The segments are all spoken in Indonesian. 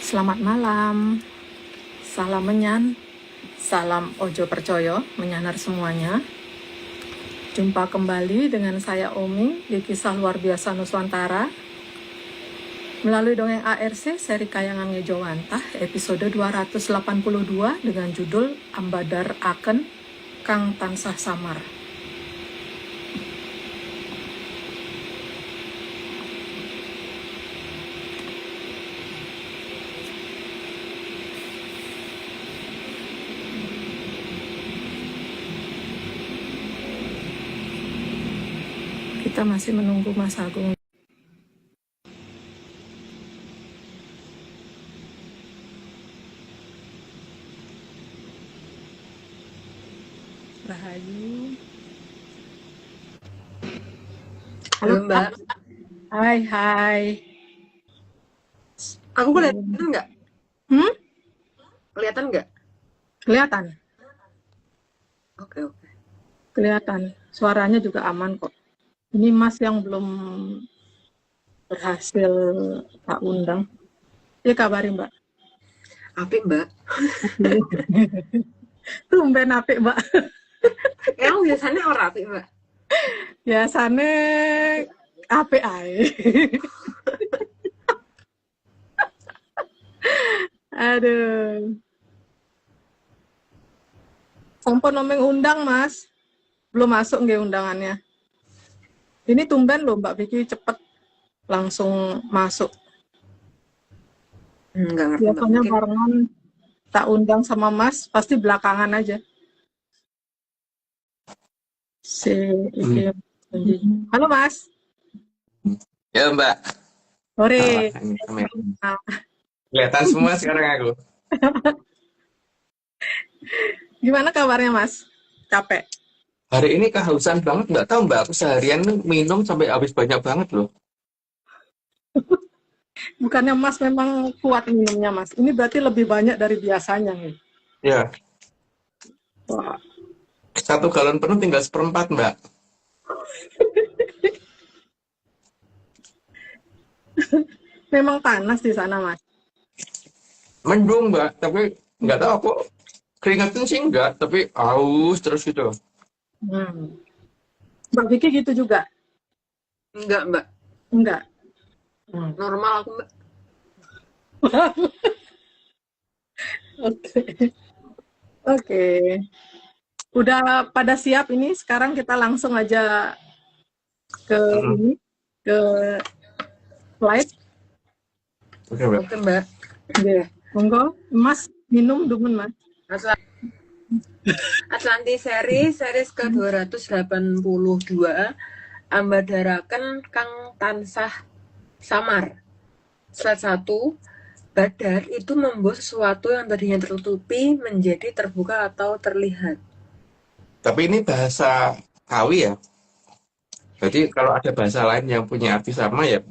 Selamat malam, salam menyan, salam ojo percoyo, menyanar semuanya. Jumpa kembali dengan saya Omi di Kisah Luar Biasa Nuswantara melalui dongeng ARC seri Kayangan Ngejowantah episode 282 dengan judul Ambadar Aken Kang Tansah Samar. Kita masih menunggu Mas Agung. Rahayu. Halo Mbak. Hai. Aku kelihatan nggak? Kelihatan nggak? Kelihatan. Oke. Kelihatan. Suaranya juga aman kok. Ini Mas yang belum berhasil tak undang. Ya kabarin Mbak. Apik Mbak. Tumben apik Mbak. Emang biasanya orang apik Mbak? Biasanya apik ae. Aduh. Sampun nomeng undang Mas. Belum masuk nggih undangannya. Ini tumben loh Mbak Vicky cepet langsung masuk. Nggak ngerti Mbak. Biasanya barengan tak undang sama Mas, pasti belakangan aja. Halo Mas. Ya Mbak. Sore. Kelihatan semua sekarang aku. Gimana kabarnya Mas? Capek? Hari ini kehausan banget, nggak tahu Mbak. Aku seharian minum sampai habis banyak banget loh. Bukannya Mas memang kuat minumnya Mas? Ini berarti lebih banyak dari biasanya nih. Ya. Wah. 1 galon penuh tinggal 1/4 Mbak. Memang panas di sana Mas? Mendung Mbak, tapi nggak tahu aku keringetan sih enggak, tapi aus terus gitu. Mbak Vicky gitu juga? Enggak Mbak. Enggak. Normal aku Mbak. Oke. Udah pada siap ini? Sekarang kita langsung aja ke ini, ke slide. Oke Mbak. Oke Mbak. Oke. Monggo, Mas minum dumun Mas. Atlantis series ke-282 Ambadaraken Kang Tansah Samar. Slide 1. Badar itu membuat sesuatu yang tadinya tertutupi menjadi terbuka atau terlihat. Tapi ini bahasa Kawi ya. Jadi kalau ada bahasa lain yang punya arti sama ya,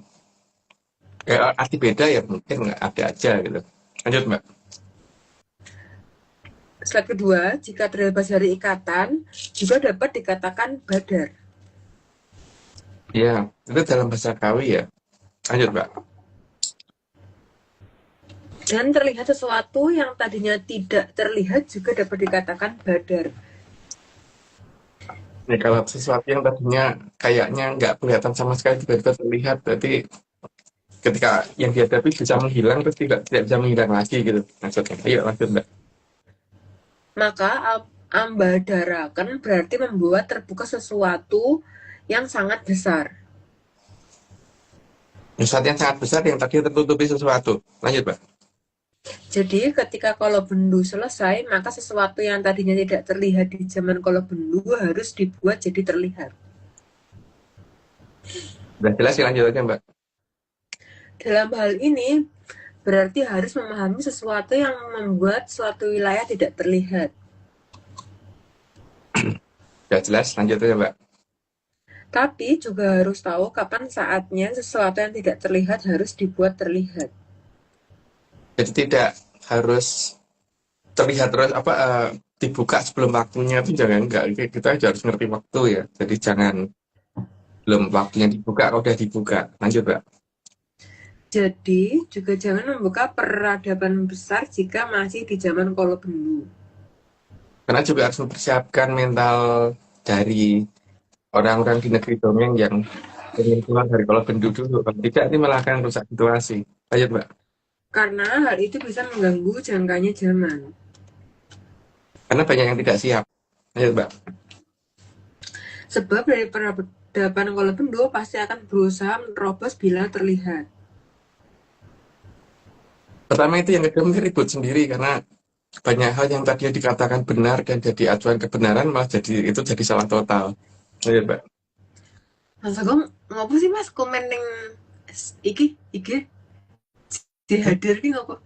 kayak arti beda ya mungkin nggak ada aja gitu. Lanjut Mbak. Slide kedua, jika terbebas dari ikatan, juga dapat dikatakan badar. Iya, itu dalam bahasa Kawi ya. Lanjut Mbak. Dan terlihat sesuatu yang tadinya tidak terlihat juga dapat dikatakan badar. Ya, kalau sesuatu yang tadinya kayaknya nggak kelihatan sama sekali tiba-tiba terlihat, berarti ketika yang dihadapi bisa menghilang terus tidak bisa menghilang lagi gitu maksudnya. Ayo lanjut Mbak. Maka ambadaraken berarti membuat terbuka sesuatu yang sangat besar. Sesuatu yang sangat besar yang tadi tertutupi sesuatu. Lanjut Mbak. Jadi ketika Kolobendu selesai, maka sesuatu yang tadinya tidak terlihat di zaman Kolobendu harus dibuat jadi terlihat. Udah jelas ya, lanjut aja Mbak. Dalam hal ini berarti harus memahami sesuatu yang membuat suatu wilayah tidak terlihat. Udah jelas, lanjut aja Mbak. Tapi juga harus tahu kapan saatnya sesuatu yang tidak terlihat harus dibuat terlihat. Jadi tidak harus terlihat terus dibuka sebelum waktunya itu jangan, enggak. Kita harus ngerti waktu ya. Jadi jangan belum waktunya dibuka, kalau udah dibuka. Lanjut Mbak. Jadi juga jangan membuka peradaban besar jika masih di zaman Kolobendu. Karena juga harus mempersiapkan mental dari orang-orang di negeri dongeng yang ingin keluar dari kolom bendu dulu. Kalau tidak, ini malah akan rusak situasi. Lanjut, Mbak. Karena hal itu bisa mengganggu jangkanya zaman. Karena banyak yang tidak siap. Lanjut, Mbak. Sebab dari peradaban Kolobendu pasti akan berusaha menerobos bila terlihat. Pertama itu, yang kedua mungkin ribut sendiri karena banyak hal yang tadinya dikatakan benar dan jadi acuan kebenaran malah jadi salah total. Lanjut, Mbak. Mas Agung, ngopo sih Mas komen ning iki dihadir ki ngopo?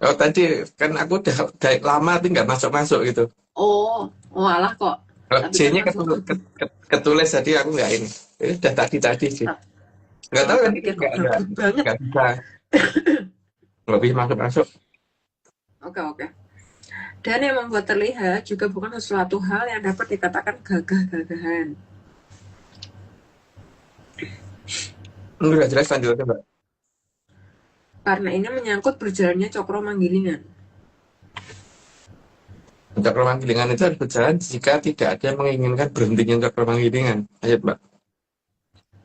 Oh, tadi kan aku udah lama tapi nggak masuk-masuk gitu. Oh, oh alah kok. Kalau Tapi kan C-nya maksudku ketulis tadi aku nggak ini. Ini udah tadi sih. Nggak tahu tak kan pikir kok nggak gabut banget. nggak bisa lebih masuk-masuk. Oke, oke. Dan yang membuat terlihat juga bukan sesuatu hal yang dapat dikatakan gagah-gagahan. Nggak jelas, lanjut aja, Mbak. Karena ini menyangkut berjalannya cokro manggilingan. Cakra Manggilingan itu harus berjalan jika tidak ada yang menginginkan berhentinya Cakra Manggilingan. Ayo, Mbak.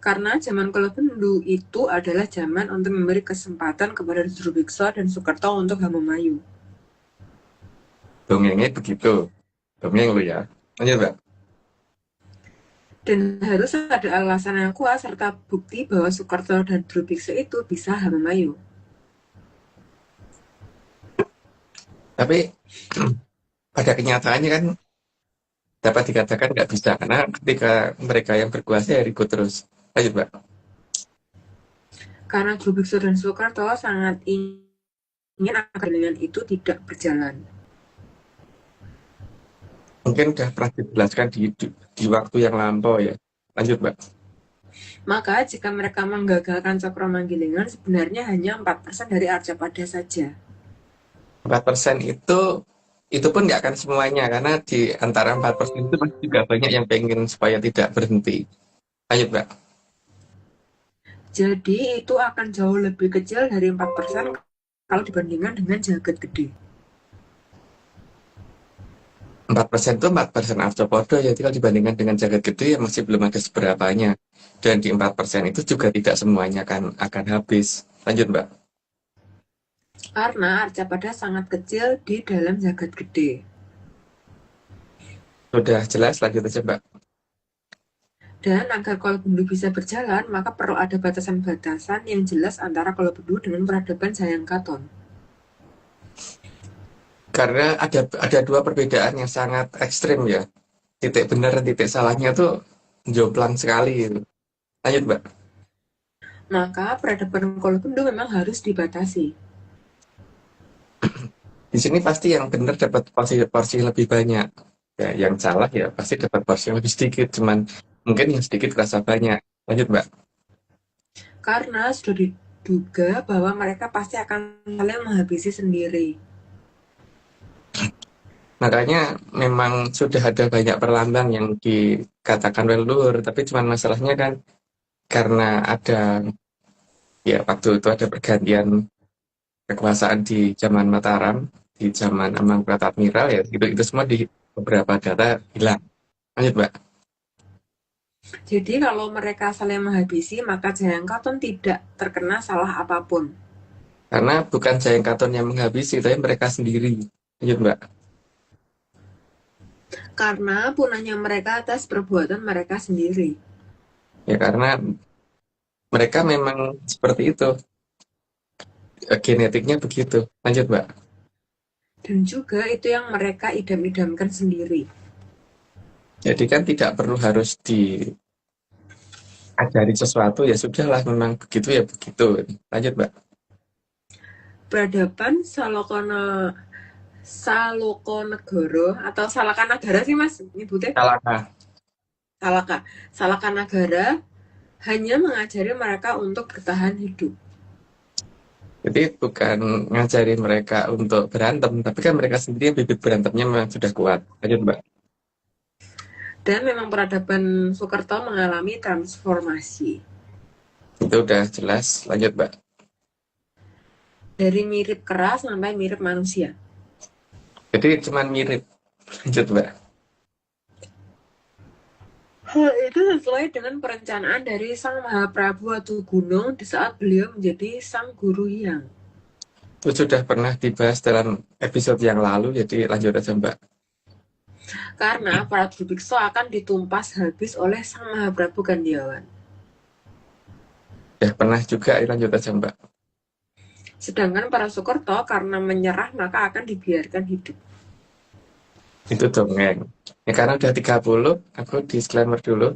Karena zaman Kolobendu itu adalah zaman untuk memberi kesempatan kepada Drubiksa dan Soekarto untuk Hamamayu. Dongengnya begitu. Dongeng lu ya. Lanjut, Mbak. Dan harus ada alasan yang kuat serta bukti bahwa Soekarto dan Drubiksa itu bisa Hamamayu. Tapi pada kenyataannya kan dapat dikatakan nggak bisa karena ketika mereka yang berkuasa ya ribut terus. Lanjut, Mbak. Karena Drubiksa dan Soekarto sangat ingin agar dengan itu tidak berjalan. Mungkin udah pernah dijelaskan di waktu yang lampau ya. Lanjut, Mbak. Maka jika mereka menggagalkan Cokro Manggilingan sebenarnya hanya 4% dari Arcapada saja. 4% itu pun nggak akan semuanya karena di antara 4% itu pasti juga banyak yang pengen supaya tidak berhenti. Lanjut, Mbak. Jadi itu akan jauh lebih kecil dari 4% kalau dibandingkan dengan Jagat Gede. 4% itu 4% Arcopodo ya, kalau dibandingkan dengan Jagat Gede ya masih belum ada seberapanya. Dan di 4% itu juga tidak semuanya akan habis. Lanjut, Mbak. Karena Arcapada sangat kecil di dalam Jagat Gede. Sudah jelas, lanjut aja, Mbak. Dan agar Kolobendu bisa berjalan, maka perlu ada batasan-batasan yang jelas antara Kolobendu dengan peradaban Jayangkaton. Karena ada dua perbedaan yang sangat ekstrim ya. Titik benar dan titik salahnya tuh jomplang sekali gitu. Lanjut, Mbak. Maka peradaban Kolobendu memang harus dibatasi. Di sini pasti yang benar dapat porsi lebih banyak. Ya, yang salah ya pasti dapat porsi yang lebih sedikit. Cuman mungkin yang sedikit terasa banyak. Lanjut, Mbak. Karena sudah diduga bahwa mereka pasti akan saling menghabisi sendiri. Makanya memang sudah ada banyak perlambang yang dikatakan leluhur, tapi cuman masalahnya kan karena ada ya waktu itu ada pergantian kekuasaan di zaman Mataram, di zaman Amangkurat Admiral ya, itu semua di beberapa data hilang. Lanjut, Mbak. Jadi kalau mereka saling menghabisi, maka Jayangkaton tidak terkena salah apapun. Karena bukan Jayangkaton yang menghabisi, tapi mereka sendiri. Lanjut, Mbak. Karena punahnya mereka atas perbuatan mereka sendiri. Ya karena mereka memang seperti itu. Genetiknya begitu. Lanjut, Mbak. Dan juga itu yang mereka idam-idamkan sendiri. Jadi kan tidak perlu harus diajari sesuatu, ya sudahlah memang begitu ya begitu. Lanjut, Mbak. Peradaban Salokonegoro atau Salakanagara sih mas nyebutnya? Salaka. Salakanagara hanya mengajari mereka untuk bertahan hidup. Jadi bukan ngajari mereka untuk berantem, tapi kan mereka sendiri bibit berantemnya memang sudah kuat. Lanjut, Mbak. Dan memang peradaban Soekarto mengalami transformasi. Itu udah jelas. Lanjut, Mbak. Dari mirip kera sampai mirip manusia. Jadi cuman mirip. Lanjut, Mbak. Hal itu sesuai dengan perencanaan dari Sang Mahaprabu Gunung di saat beliau menjadi Sang Guru Hyang. Itu sudah pernah dibahas dalam episode yang lalu, jadi lanjut aja, Mbak. Karena para Durubiksa akan ditumpas habis oleh Sang Mahaprabu Gandiawan. Ya, pernah juga, lanjut aja, Mbak. Sedangkan para Sukerto karena menyerah maka akan dibiarkan hidup. Itu dongeng. Ya, karena udah 30, aku disclaimer dulu.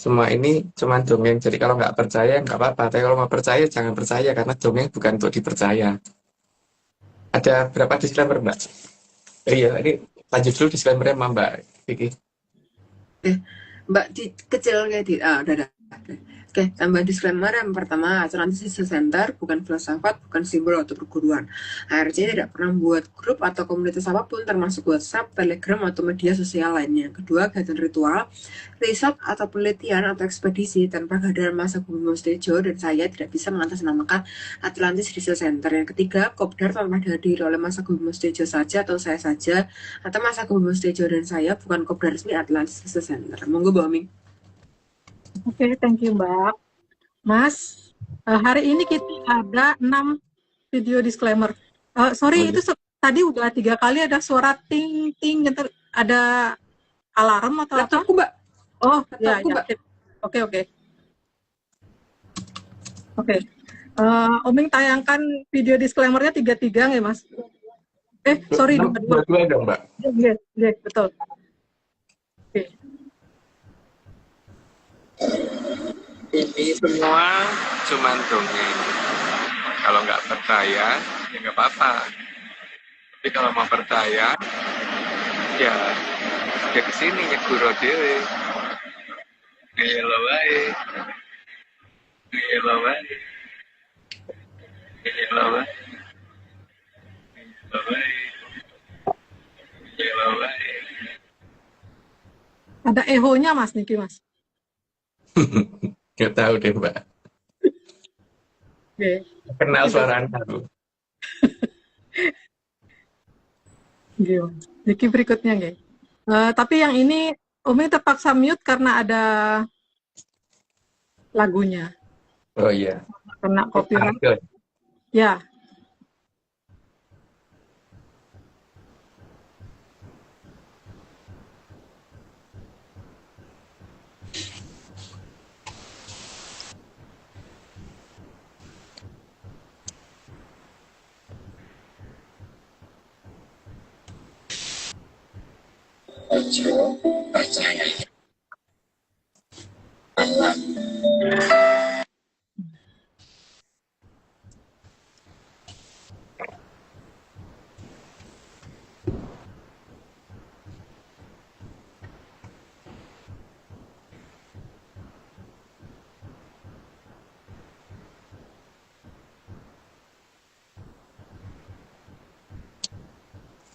Semua ini cuma dongeng, jadi kalau nggak percaya nggak apa-apa. Tapi kalau mau percaya, jangan percaya, karena dongeng bukan untuk dipercaya. Ada berapa disclaimer, Mbak? Iya, ini lanjut dulu disclaimer-nya sama Mbak Vicky. Mbak kecil kayak udah. Oke, tambah disclaimer yang pertama, Atlantis Research Center bukan filsafat, bukan simbol atau perguruan. ARC tidak pernah membuat grup atau komunitas apapun, termasuk WhatsApp, Telegram, atau media sosial lainnya. Kedua, kegiatan ritual, riset atau penelitian atau ekspedisi tanpa kehadiran Masa Bumi Mustejo dan saya tidak bisa mengatasnamakan Atlantis Research Center. Yang ketiga, Kopdar tanpa dihadiri oleh Masa Bumi Mustejo saja atau saya saja, atau Masa Bumi Mustejo dan saya bukan Kopdar resmi Atlantis Research Center. Monggo, Mbak Oming. Oke, thank you, Mbak. Mas, hari ini kita ada 6 video disclaimer. Sorry, itu tadi udah 3 kali ada suara ting-ting, ada alarm atau Laptopku, Mbak. Oh, ya, Laptopku, ya. Mbak. Oke. Oming tayangkan video disclaimer-nya 3-3 nggak, Mas? Sorry, 2-2. 2-2 dong, Mbak. Iya, betul. Oke. Ini semua cuma dongeng. Kalau nggak percaya, ya nggak apa-apa. Tapi kalau mau percaya, ya kesini nyeguro dewe. Iya wae. Ada ehonya, Mas Niki, Mas. Nggak tahu deh, Mbak. Oke. Kenal suara Anda, Bu. Niki berikutnya, guys. Tapi yang ini Umi terpaksa mute karena ada lagunya. Oh iya. Kena copyright. Ya. Ojo percaya.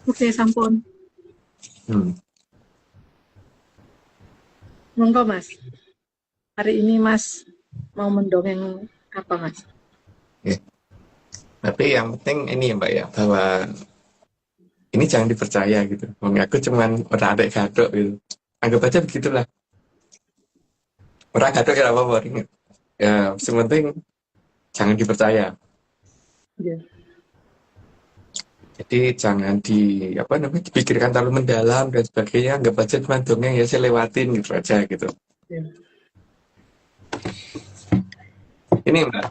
Oke, sampun. Monggo, Mas. Hari ini Mas mau mendongeng apa, Mas? Ya. Tapi yang penting ini ya, Mbak ya, bahwa ini jangan dipercaya gitu. Aku cuman orang adek gadok gitu. Anggap aja begitulah. Orang gadok ya apa-apa. Ya, sementing jangan dipercaya. Ya. Jadi jangan dipikirkan terlalu mendalam dan sebagainya. Anggap aja cuma dongeng ya, saya lewatin gitu aja gitu. Ya. Ini Mbak,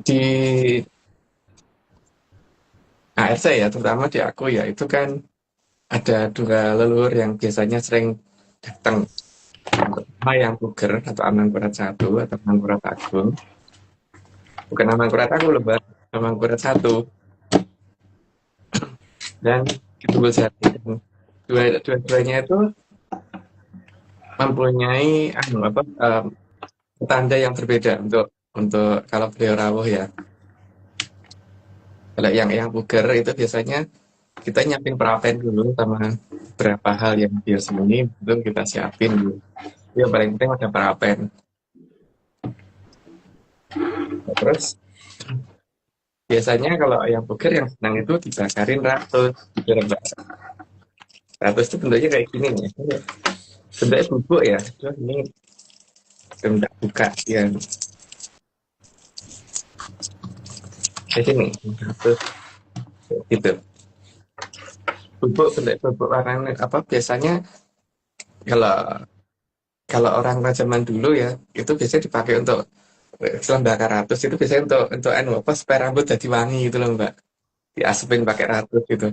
di ARC ya, terutama di aku ya, itu kan ada 2 leluhur yang biasanya sering datang. Pertama yang Puger atau Amangkurat I atau Amangkurat Agung. Bukan Amangkurat Agung loh, Mbak, Amangkurat I. Dan Kitungul Jati. Dua-duanya itu mempunyai tanda yang berbeda untuk kalau beliau rawuh ya. Kalau yang Puger itu biasanya kita nyiapin perapen dulu sama beberapa hal yang dia sembunyi, belum kita siapin dulu. Yang paling penting ada perapen. Terus biasanya kalau yang burger yang senang itu dibakarin 100 gitu loh, Mbak. 100 itu bentuknya kayak gini nih. Ini bentuknya bubuk ya. Terus ini bentuk buka yang kayak sini. 100 gitu. Bubuk bentuk bubuk warna apa biasanya kalau kalau orang zaman dulu ya itu biasanya dipakai untuk selembar 100 itu biasanya untuk anu apa supaya rambut jadi wangi gitu loh Mbak. Diasupin pakai 100 gitu.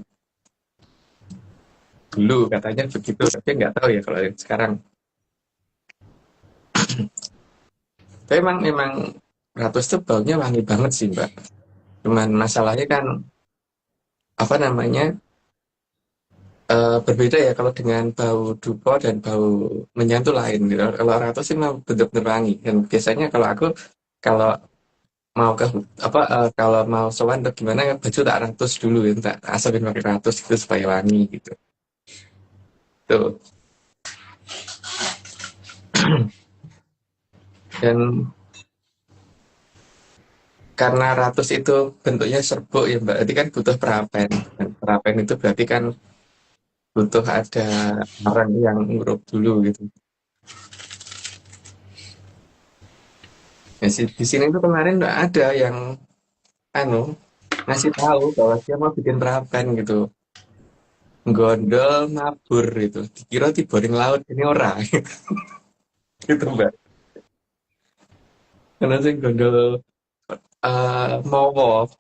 Dulu katanya begitu, tapi nggak tahu ya kalau yang sekarang. Tapi memang 100 tuh baunya wangi banget sih Mbak. Cuman masalahnya kan apa namanya berbeda ya kalau dengan bau dupo dan bau menyan tuh lain gitu. Kalau 100 sih memang bener-bener wangi. Dan biasanya kalau aku kalau mau ke apa kalau mau sowan atau gimana baju tak 100 dulu ya, tak asapin pakai 100 gitu supaya wangi gitu. Tuh. Dan karena 100 itu bentuknya serbuk ya Mbak, berarti kan butuh perapen. Dan perapen itu berarti kan butuh ada orang yang ngurup dulu gitu. Ya, di sini tuh kemarin nggak ada yang anu ngasih tahu bahwa dia mau bikin perapen gitu. Gondol mabur itu. Dikira tiboning laut ini orang gitu Mbak. Karena sih gondol mowo,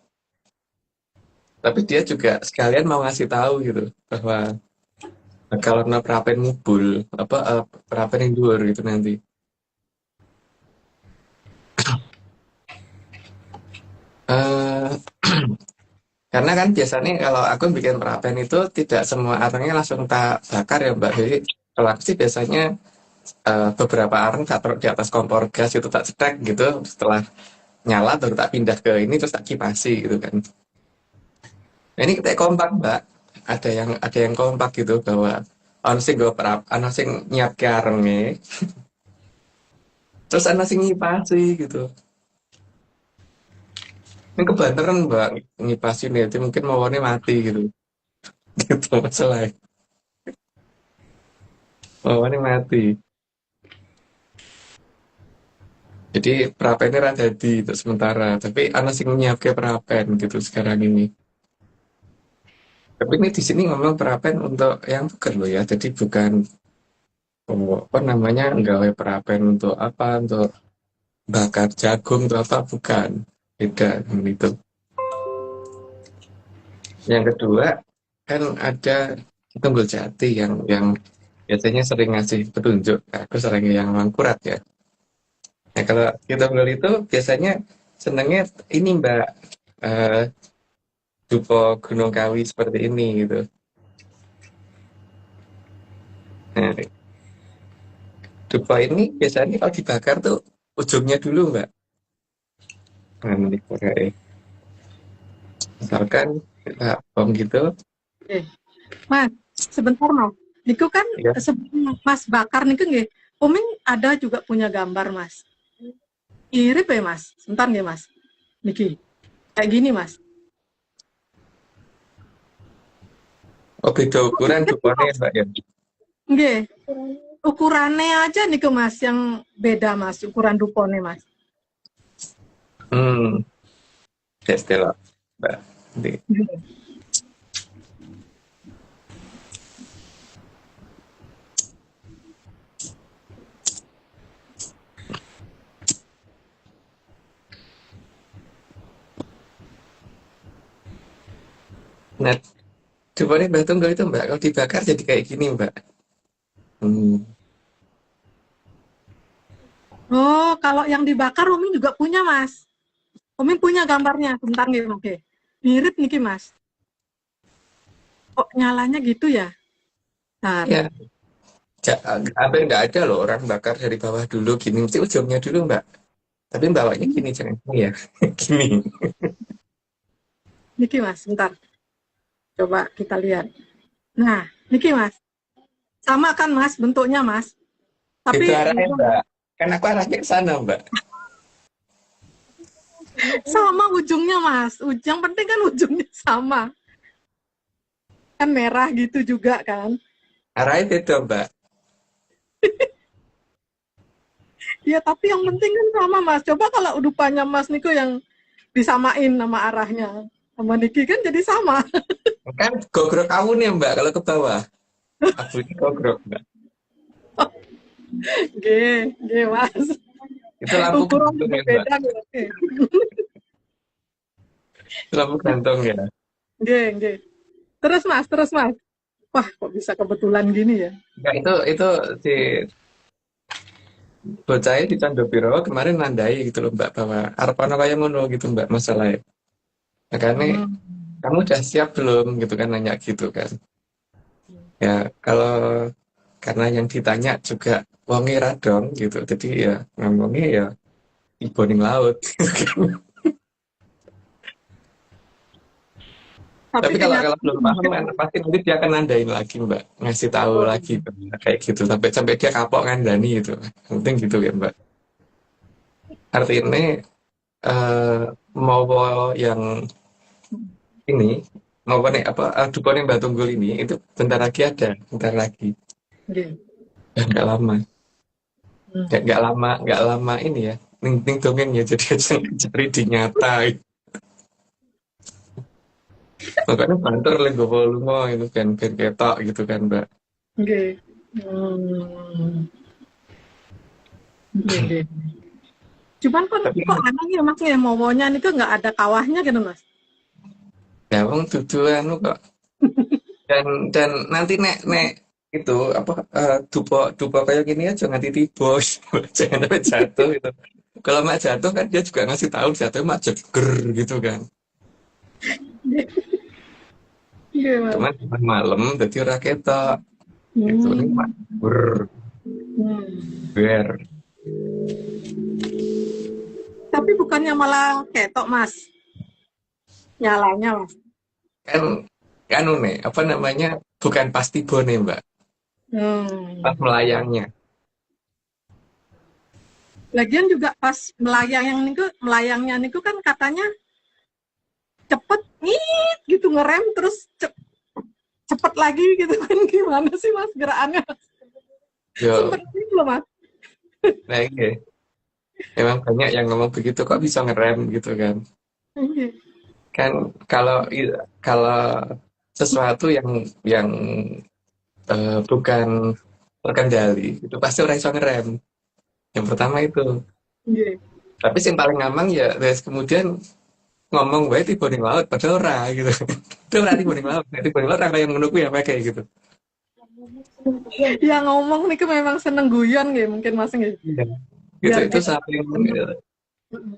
tapi dia juga sekalian mau ngasih tahu gitu bahwa kalau perapen ngubul apa perapen yang dhuwur gitu nanti. Eh, karena kan biasanya kalau aku bikin perapen itu tidak semua arangnya langsung tak bakar ya Mbak. Jadi kalau aku sih biasanya beberapa arang tak taruh di atas kompor gas itu tak cetek gitu. Setelah nyala baru tak pindah ke ini terus tak kipasi gitu kan. Nah, ini kita kompak Mbak. Ada yang kompak gitu bahwa ono sing go ono sing nyiapke arenge, terus ono sing ngipasi gitu. Ini kebanteran Mbak ngipasin ya, itu mungkin maunya mati gitu. Gitu masalahnya. Maunya mati. Jadi perapennya rada di untuk sementara, tapi ana sing nyiapke perapen gitu sekarang ini. Tapi ini di sini ngomong perapen untuk yang bukan loh ya, jadi bukan apa namanya nggawe perapen untuk apa untuk bakar jagung atau apa bukan, beda dengan itu. Yang kedua kan ada Tunggul Jati yang biasanya sering ngasih petunjuk. Aku sering yang mangkurat ya. Nah kalau di Tunggul itu biasanya senangnya ini Mbak eh dupo Gunung Kawi seperti ini gitu. Nah dupo ini biasanya kalau dibakar tuh ujungnya dulu Mbak. Nah nanti pakai misalkan kita bom gitu Oke. Mas, sebentar Mas. Niku kan ya. sebelum Mas bakar niku nggih, Uming ada juga punya gambar Mas. Mirip ya Mas. Sebentar nggih Mas. Niki. Kayak gini Mas. Oh beda ukuran duponya Mbak ya. Nggih. Ukurannya aja niku Mas yang beda Mas, ukuran dupone Mas. Ya Stella Mbak. Nanti. Nah, duponya Mbak Tunggul itu Mbak, kalau dibakar jadi kayak gini Mbak. Oh, kalau yang dibakar Uming juga punya Mas. Uming punya gambarnya. Sebentar nggih, oke. Mirip niki Mas. Kok nyalanya gitu ya? Bentar. Ya, hampir nggak ada loh orang bakar dari bawah dulu gini, mesti ujungnya dulu Mbak. Tapi bawahnya gini jangan gini ya, gini. Niki Mas, bentar. Coba kita lihat. Nah, niki Mas. Sama kan Mas bentuknya Mas? Tapi Itu arahnya Mbak. Kan aku arahnya ke sana Mbak. sama ujungnya Mas. Yang penting kan ujungnya sama. Kan merah gitu juga kan. Arahnya beda, Mbak. Ya tapi yang penting kan sama Mas. Coba kalau dupanya Mas Niko yang disamain nama arahnya. Sama Niki kan jadi sama. Kan gogrok kamu nih, Mbak, kalau ke bawah. Abu ini gogrok, Mbak. Oke, Mas. Itu lampu Ukurannya gantung ya, Mbak. berbeda nih. Oke. Itu lampu gantung ya. Oke. Terus Mas. Wah, kok bisa kebetulan gini ya? Nah, itu si bocahnya di Candopiro kemarin nandai gitu loh, Mbak, bahwa arep ana kaya ngono gitu, Mbak, masalahnya. Makanya Hmm. kamu udah siap belum gitu kan, nanya gitu kan. Ya kalau karena yang ditanya juga wonge radong gitu, jadi ya ngomongnya ya iboning laut. Tapi Tapi kalau belum paham kenyataannya kan pasti nanti dia akan nandain lagi, Mbak, ngasih tahu lagi kayak gitu sampai sampai dia kapok ngandani gitu. Penting gitu ya, Mbak. Artinya eh mau yang ini mau nih apa dukungan Mbak Tunggul ini itu bentar lagi ada, bentar lagi. Oke. Nggak lama. Hmm. Nggak lama ini ya. Ning dongeng ya jadi aja cari di nyata. Makanya banter lah gue volume itu kan ben ketok gitu kan, Mbak. Oke. Hmm. Oke. Cuman kan Tapi kok aneh ya Mas ya momonya itu nggak ada kawahnya gitu Mas. ya wong dudu anu kok. Dan nanti nek nek itu apa dupo dupo kayak gini aja nganti tiba jangan sampai jatuh gitu. Kalau mak jatuh kan dia juga ngasih tahu jatuh mak jeger gitu kan. Iya Mas. Cuman malam jadi ora ketok gitu nih mak Hmm. ber Hmm. ber Tapi bukannya malah ketok Mas. Nyalanya Mas. kan kan nih apa namanya bukan pasti bone, Mbak, pas Hmm. melayangnya. Lagian juga pas melayangnya niku kan katanya cepet ngit gitu ngerem terus cepet lagi gitu kan gimana sih Mas gerakannya? Yo, Sempet gitu loh Mas. nah ini emang banyak yang ngomong begitu kok bisa ngerem gitu kan. Iya. Kan kalau kalau sesuatu yang bukan terkendali itu pasti orang iso ngerem. Yang pertama itu. Iya. Tapi yang paling aman ya terus kemudian ngomong wae tiba ning laut padahal ora gitu. Itu ora tiba ning laut, nek tiba ning laut ora kaya ngono kuwi ya kayak gitu. Yang ngomong niku memang seneng guyon nggih mungkin Mas nggih. Iya. Itu Biar itu enak.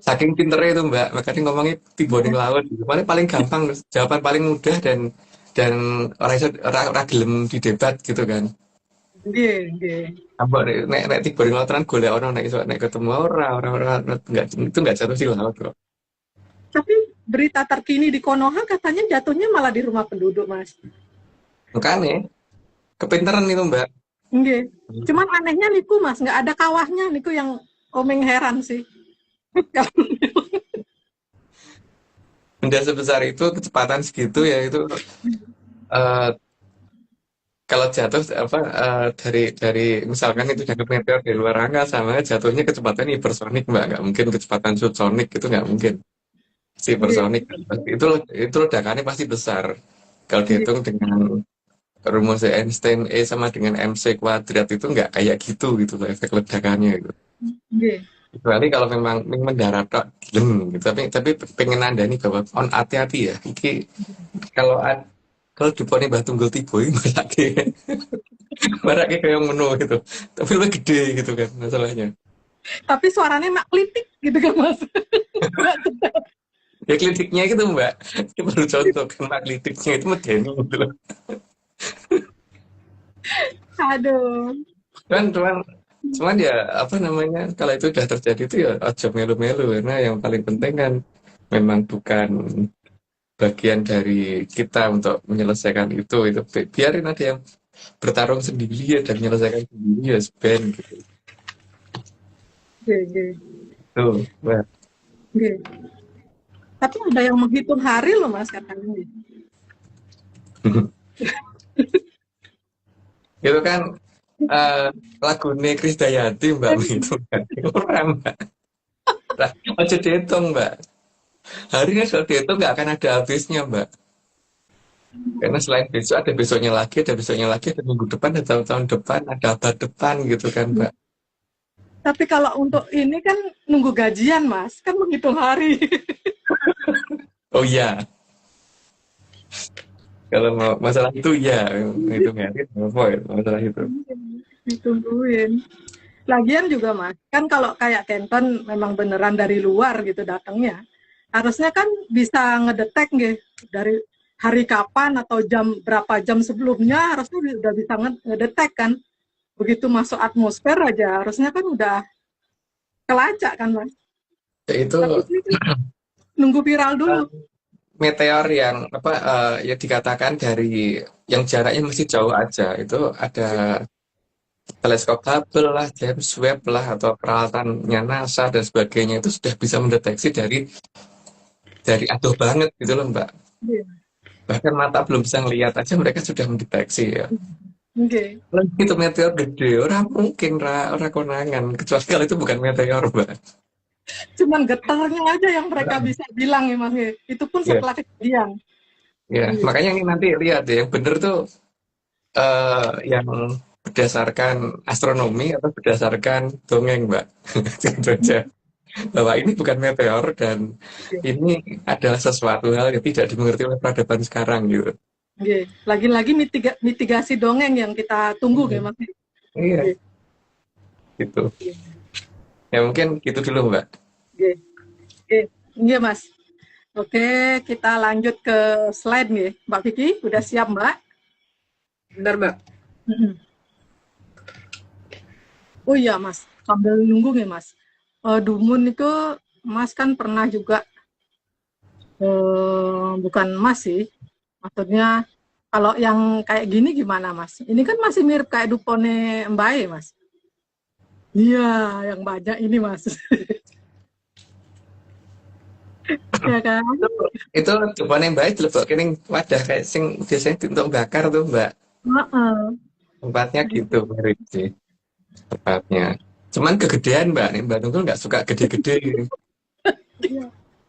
saking pinternya itu, Mbak, makanya ngomongnya tiba ning laut gitu. Paling paling gampang jawaban paling mudah dan orang iso ora gelem didebat gitu kan. Nggih. Apa nek tiba ning laut kan golek ono nek iso nek ketemu ora enggak itu enggak jatuh di laut kok. Tapi berita terkini di Konoha katanya jatuhnya malah di rumah penduduk Mas. Makanya kepinteran itu, Mbak. Nggih. Cuman anehnya niku Mas nggak ada kawahnya niku yang omeng heran sih. Benda sebesar itu kecepatan segitu ya itu eh, kalau jatuh apa dari misalkan itu jatuh meteor dari luar angkasa sama jatuhnya kecepatan hipersonik, Mbak, nggak mungkin kecepatan subsonik, itu nggak mungkin. Nggih. Supersonik itu ledakannya pasti besar kalau Nggih. dihitung dengan rumus Einstein E sama dengan MC kuadrat itu nggak kayak gitu loh efek ledakannya gitu. Nggih. Kecuali kalau memang mendarat tok gitu. Tapi pengen nandani bahwa on hati-hati ya iki kalau kalau diponi Mbah Tunggul Tibo ini marake kayak ngono gitu, tapi lebih gede gitu kan masalahnya. Tapi suaranya mak klitik gitu kan Mas. Ya klitiknya gitu, Mbak, itu baru contoh kan Mbak, klitiknya itu medeni gitu loh. Aduh. Cuman cuman ya apa namanya kalau itu udah terjadi itu ya aja melu-melu karena yang paling penting kan memang bukan bagian dari kita untuk menyelesaikan itu biarin ada yang bertarung sendiri ya dan menyelesaikan sendiri ya band gitu Nggih. tuh. Nah, Nggih. Tapi ada yang menghitung hari loh Mas katanya. Itu kan lagu Krisdayanti Mbak menghitung hari orang Mbak. Lah, aja dihitung Mbak. Harinya kalau dihitung nggak akan ada habisnya Mbak. Karena selain besok ada besoknya lagi, ada minggu depan, ada tahun depan, ada abad depan gitu kan Mbak. Tapi kalau untuk ini kan nunggu gajian Mas, kan menghitung hari. Oh iya, kalau mau masalah itu ya, menghitung hari, apa ya masalah itu. Ditungguin. Lagian juga Mas, kan kalau kayak Kenton memang beneran dari luar gitu datangnya, harusnya kan bisa ngedetek gitu dari hari kapan atau jam berapa jam sebelumnya harusnya udah bisa ngedetek kan. Begitu masuk atmosfer aja harusnya kan udah kelacak kan Mas. Ya, itu Tapi ini kan nunggu viral dulu. meteor yang apa ya dikatakan dari yang jaraknya masih jauh aja itu ada teleskop Hubble lah, James Webb lah atau peralatannya NASA dan sebagainya itu sudah bisa mendeteksi dari aduh banget gitu loh Mbak. Iya. Bahkan mata belum bisa ngelihat aja mereka sudah mendeteksi ya. Oke. Kalau itu meteor gede, orang mungkin orang konangan kecuali kalau itu bukan meteor Mbak. Cuman getarnya aja yang mereka bisa bilang ya Mas. Itu pun Ya, setelah kejadian. ya. Iya. Makanya ini nanti lihat ya, yang bener tuh yang berdasarkan astronomi atau berdasarkan dongeng, Mbak. Gitu aja. Bahwa ini bukan meteor dan ini adalah sesuatu hal yang tidak dimengerti oleh peradaban sekarang gitu. Oke. Lagi-lagi mitigasi dongeng yang kita tunggu ya Mas. Iya, Oke. gitu. Ya mungkin gitu dulu, Mbak. Oke. Oke. Iya Mas. Oke, kita lanjut ke slide nih. Mbak Vicky, udah siap Mbak? Bentar Mbak. Oh iya Mas, sambil nunggu nih Mas. Dumun itu Mas kan pernah juga, bukan Mas sih, maksudnya kalau yang kayak gini gimana Mas? Ini kan masih mirip kayak Dupone Mbae Mas. Iya, yang banyak ini Mas. Ya kan? Itu coba yang baik lebok kening wadah kayak sing biasanya untuk bakar tuh, Mbak. Heeh. Tempatnya gitu mirip sih tempatnya. Cuman kegedean Mbak, nih Mbak Tunggal nggak suka gede-gede.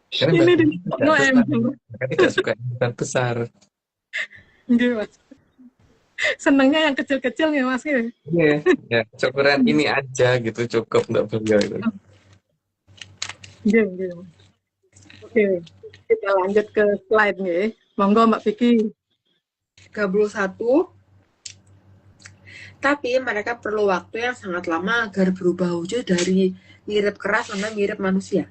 Karena Mbak Ini di Tunggal tidak besar, Mbak tidak suka yang besar. Gitu Mas. Senangnya yang kecil-kecil nih Mas. Iya, ya ukuran ini aja gitu cukup untuk beliau itu. Gitu. Oke, kita lanjut ke slide nih. Monggo Mbak Vicky. 31. Tapi mereka perlu waktu yang sangat lama agar berubah wujud dari mirip keras sampai mirip manusia.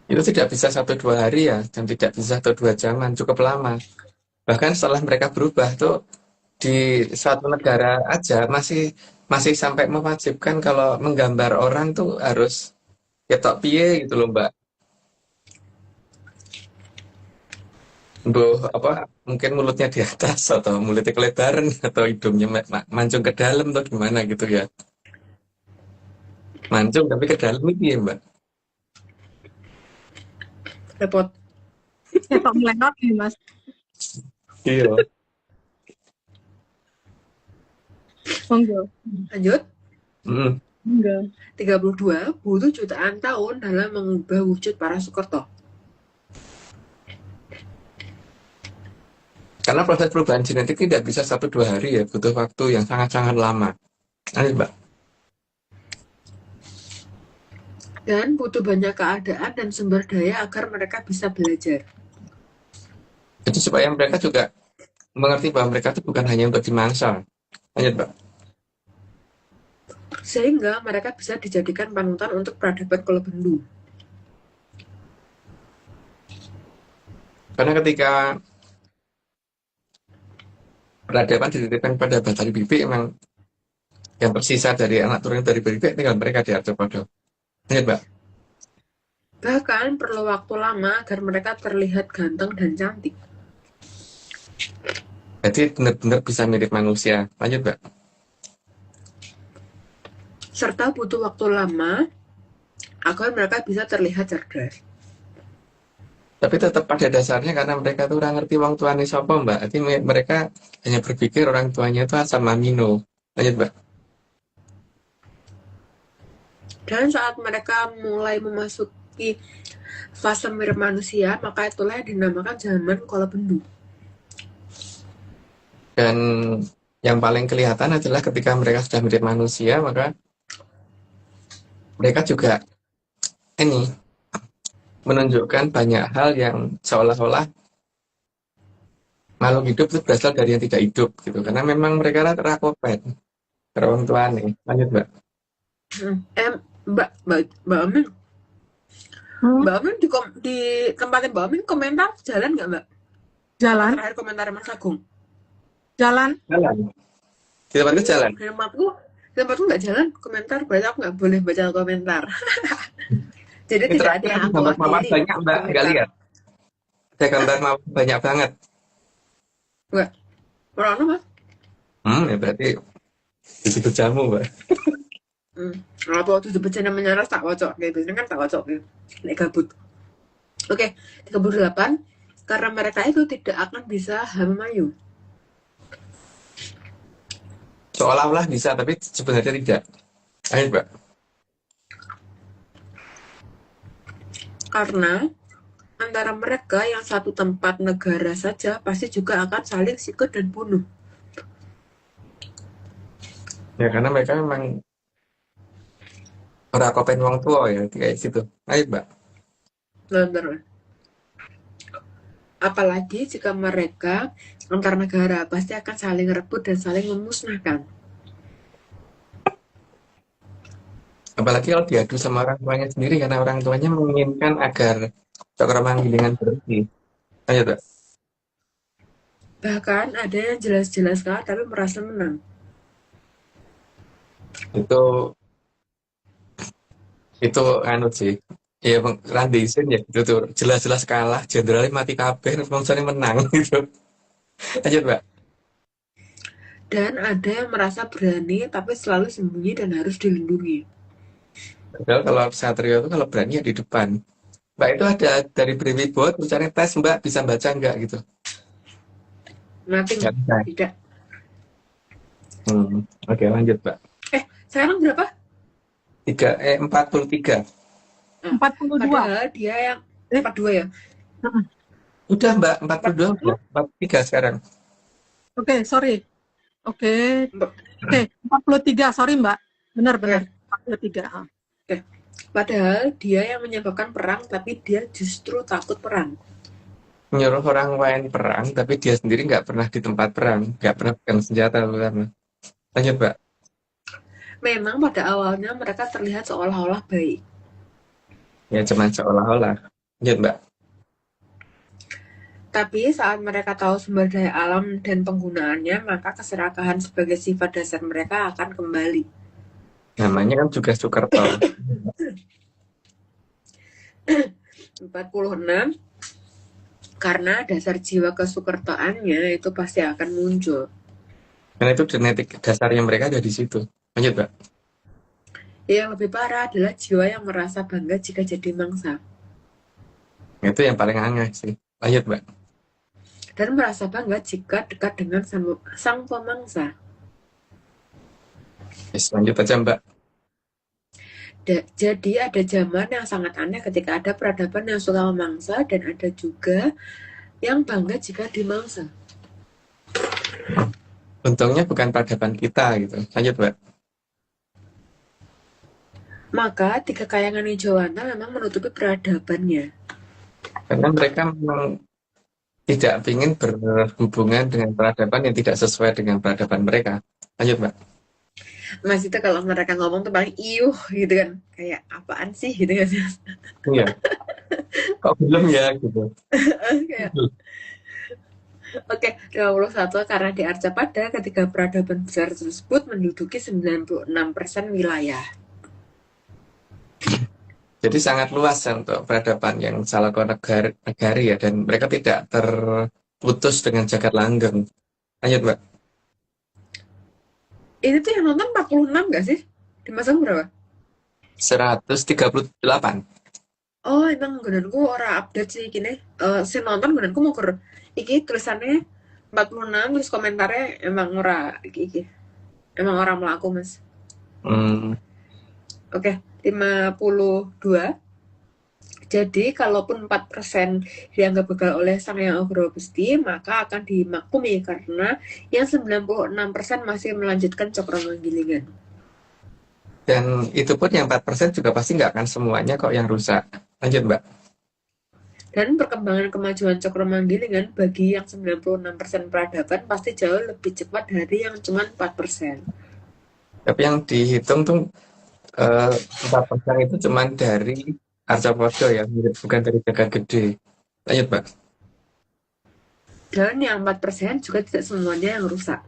Itu tidak bisa 1-2 hari ya, dan tidak bisa 1-2 jaman, cukup lama. Bahkan setelah mereka berubah tuh di suatu negara aja masih sampai mewajibkan kalau menggambar orang tuh harus ketok piye gitu loh Mbak. Apa mungkin mulutnya di atas atau mulutnya kelebaran atau hidungnya mancung ke dalam atau gimana gitu ya. Mancung tapi ke dalam itu ya Mbak. Repot. Ketok melengkap nih Mas. Iya. Monggo. Lanjut. Monggo. 32 butuh jutaan tahun dalam mengubah wujud para Sukerto. Karena proses perubahan genetik tidak bisa 1-2 hari ya, butuh waktu yang sangat-sangat lama. Lanjut Mbak. Dan butuh banyak keadaan dan sumber daya agar mereka bisa belajar. Jadi supaya mereka juga mengerti bahwa mereka itu bukan hanya untuk dimangsa. Lanjut Mbak. Sehingga mereka bisa dijadikan panutan untuk peradaban Kolobendu. Karena ketika peradaban dititipkan pada Batari Bibi, emang yang tersisa dari anak turun dari Bibi tinggal mereka di Arjopodo. Lanjut Mbak. Bahkan perlu waktu lama agar mereka terlihat ganteng dan cantik. Jadi benar-benar bisa mirip manusia. Lanjut Mbak. Serta butuh waktu lama agar mereka bisa terlihat cerdas. Tapi tetap pada dasarnya karena mereka tuh orang ngerti wong tuane sapa, Mbak. Jadi mereka hanya berpikir orang tuanya itu asam amino. Lanjut, Mbak. Dan saat mereka mulai memasuki fase mirip manusia, maka itulah yang dinamakan zaman kola bendu. Dan yang paling kelihatan adalah ketika mereka sudah mirip manusia, maka mereka juga ini menunjukkan banyak hal yang seolah-olah makhluk hidup itu berasal dari yang tidak hidup gitu. Karena memang mereka rakopen orang tuane. Lanjut, Mbak. Mbak Amin, Hmm, Mbak Amin di tempatnya Mbak Amin komentar jalan nggak Mbak? jalan, Terakhir komentar Mas Agung. jalan. Jalan. Di tempatku jalan. Di tempatku nggak jalan komentar, berarti aku nggak boleh baca komentar. Jadi Itu tidak ada terakhir yang aku gambar mawar wakili banyak, Mbak. Nggak komentar. lihat. Ada gambar mawar banyak banget. Nggak, orang Mas. Ya berarti di situ jamu, Mbak. Apa waktu dibaca namanya ras tak wocok kayak biasanya kan tak wocok gitu. Nek gabut. Oke, 38 karena mereka itu tidak akan bisa hamayu. Seolah-olah bisa, tapi sebenarnya tidak. Ayo, Mbak. Karena antara mereka yang satu tempat negara saja pasti juga akan saling sikut dan bunuh. Ya karena mereka memang ora kopen wong tua ya, kayak gitu. Ayo, Mbak. Benar. Apalagi jika mereka antar negara pasti akan saling rebut dan saling memusnahkan. Apalagi kalau diadu sama orang tuanya sendiri karena orang tuanya menginginkan agar cakra manggilingan berhenti. Ayo, Mbak. Bahkan ada yang jelas-jelas kalah tapi merasa menang. Itu anu sih. Ya Randeisen ya gitu tuh. Jelas-jelas kalah, jenderalnya mati kabeh, mangsane menang gitu. Lanjut, Mbak. Dan ada yang merasa berani tapi selalu sembunyi dan harus dilindungi. Padahal kalau Satrio itu kalau berani ya di depan. Mbak itu ada dari Brewibot, misalnya tes Mbak bisa baca nggak gitu? Nothing. Nggak bisa. Tidak. Oke, lanjut, Mbak. Sekarang berapa? 43. 42. Padahal dia yang 42 ya. Udah, Mbak, 42 udah. 43 sekarang. Oke, sorry. Oke, 43. Sorry, Mbak. Benar-benar 43. Padahal dia yang menyebabkan perang tapi dia justru takut perang. Nyuruh orang lain perang, tapi dia sendiri nggak pernah di tempat perang, nggak pernah pegang senjata terutama. Lanjut, Mbak. Memang pada awalnya mereka terlihat seolah-olah baik. Ya cuman seolah-olah. Lanjut, Mbak. Tapi saat mereka tahu sumber daya alam dan penggunaannya, maka keserakahan sebagai sifat dasar mereka akan kembali. Namanya kan juga Soekerto. 46 karena dasar jiwa kesukertoannya itu pasti akan muncul. Karena itu genetik dasarnya mereka ada di situ. Lanjut, Mbak. Yang lebih parah adalah jiwa yang merasa bangga jika jadi mangsa. Itu yang paling aneh sih. Lanjut, Mbak. Dan merasa bangga jika dekat dengan sang pemangsa. Yes, lanjut aja, Mbak. Jadi ada zaman yang sangat aneh ketika ada peradaban yang suka memangsa dan ada juga yang bangga jika dimangsa. Untungnya bukan peradaban kita gitu. Lanjut, Mbak. Maka tiga kayangan hijau warna memang menutupi peradabannya. Karena mereka memang tidak ingin berhubungan dengan peradaban yang tidak sesuai dengan peradaban mereka. Lanjut, Mbak. Mas itu kalau mereka ngomong tuh paling iuh gitu kan. Kayak apaan sih gitu kan. Iya. Kok belum ya gitu. Kayak Oke, 51 karena di Arcapada ketika peradaban besar tersebut menduduki 96% wilayah. Jadi sangat luas ya untuk peradaban yang salah negari ya, dan mereka tidak terputus dengan jagat langgeng. Lanjut, Mbak. Ini tuh yang nonton 46 gak sih? Di masa berapa? 138. Oh, emang nggonanku ora update sih gini. Sing nonton nggonanku mau iki tulisannya 46 terus komentarnya emang ora iki. Emang ora mlaku, Mas. Hmm, Oke, 52. Jadi, kalaupun 4% dianggap gagal oleh sang yang ogro besti, maka akan dimaklumi karena yang 96% masih melanjutkan cokro manggilingan. dan itu pun yang 4% juga pasti nggak akan semuanya kok yang rusak. Lanjut, Mbak. Dan perkembangan kemajuan cokro manggilingan bagi yang 96% peradaban pasti jauh lebih cepat dari yang cuma 4%. Tapi yang dihitung tuh 4% itu cuma dari Arcapodo ya, bukan dari Jagat Gede. Lanjut, Mbak. Dan yang 4% juga tidak semuanya yang rusak.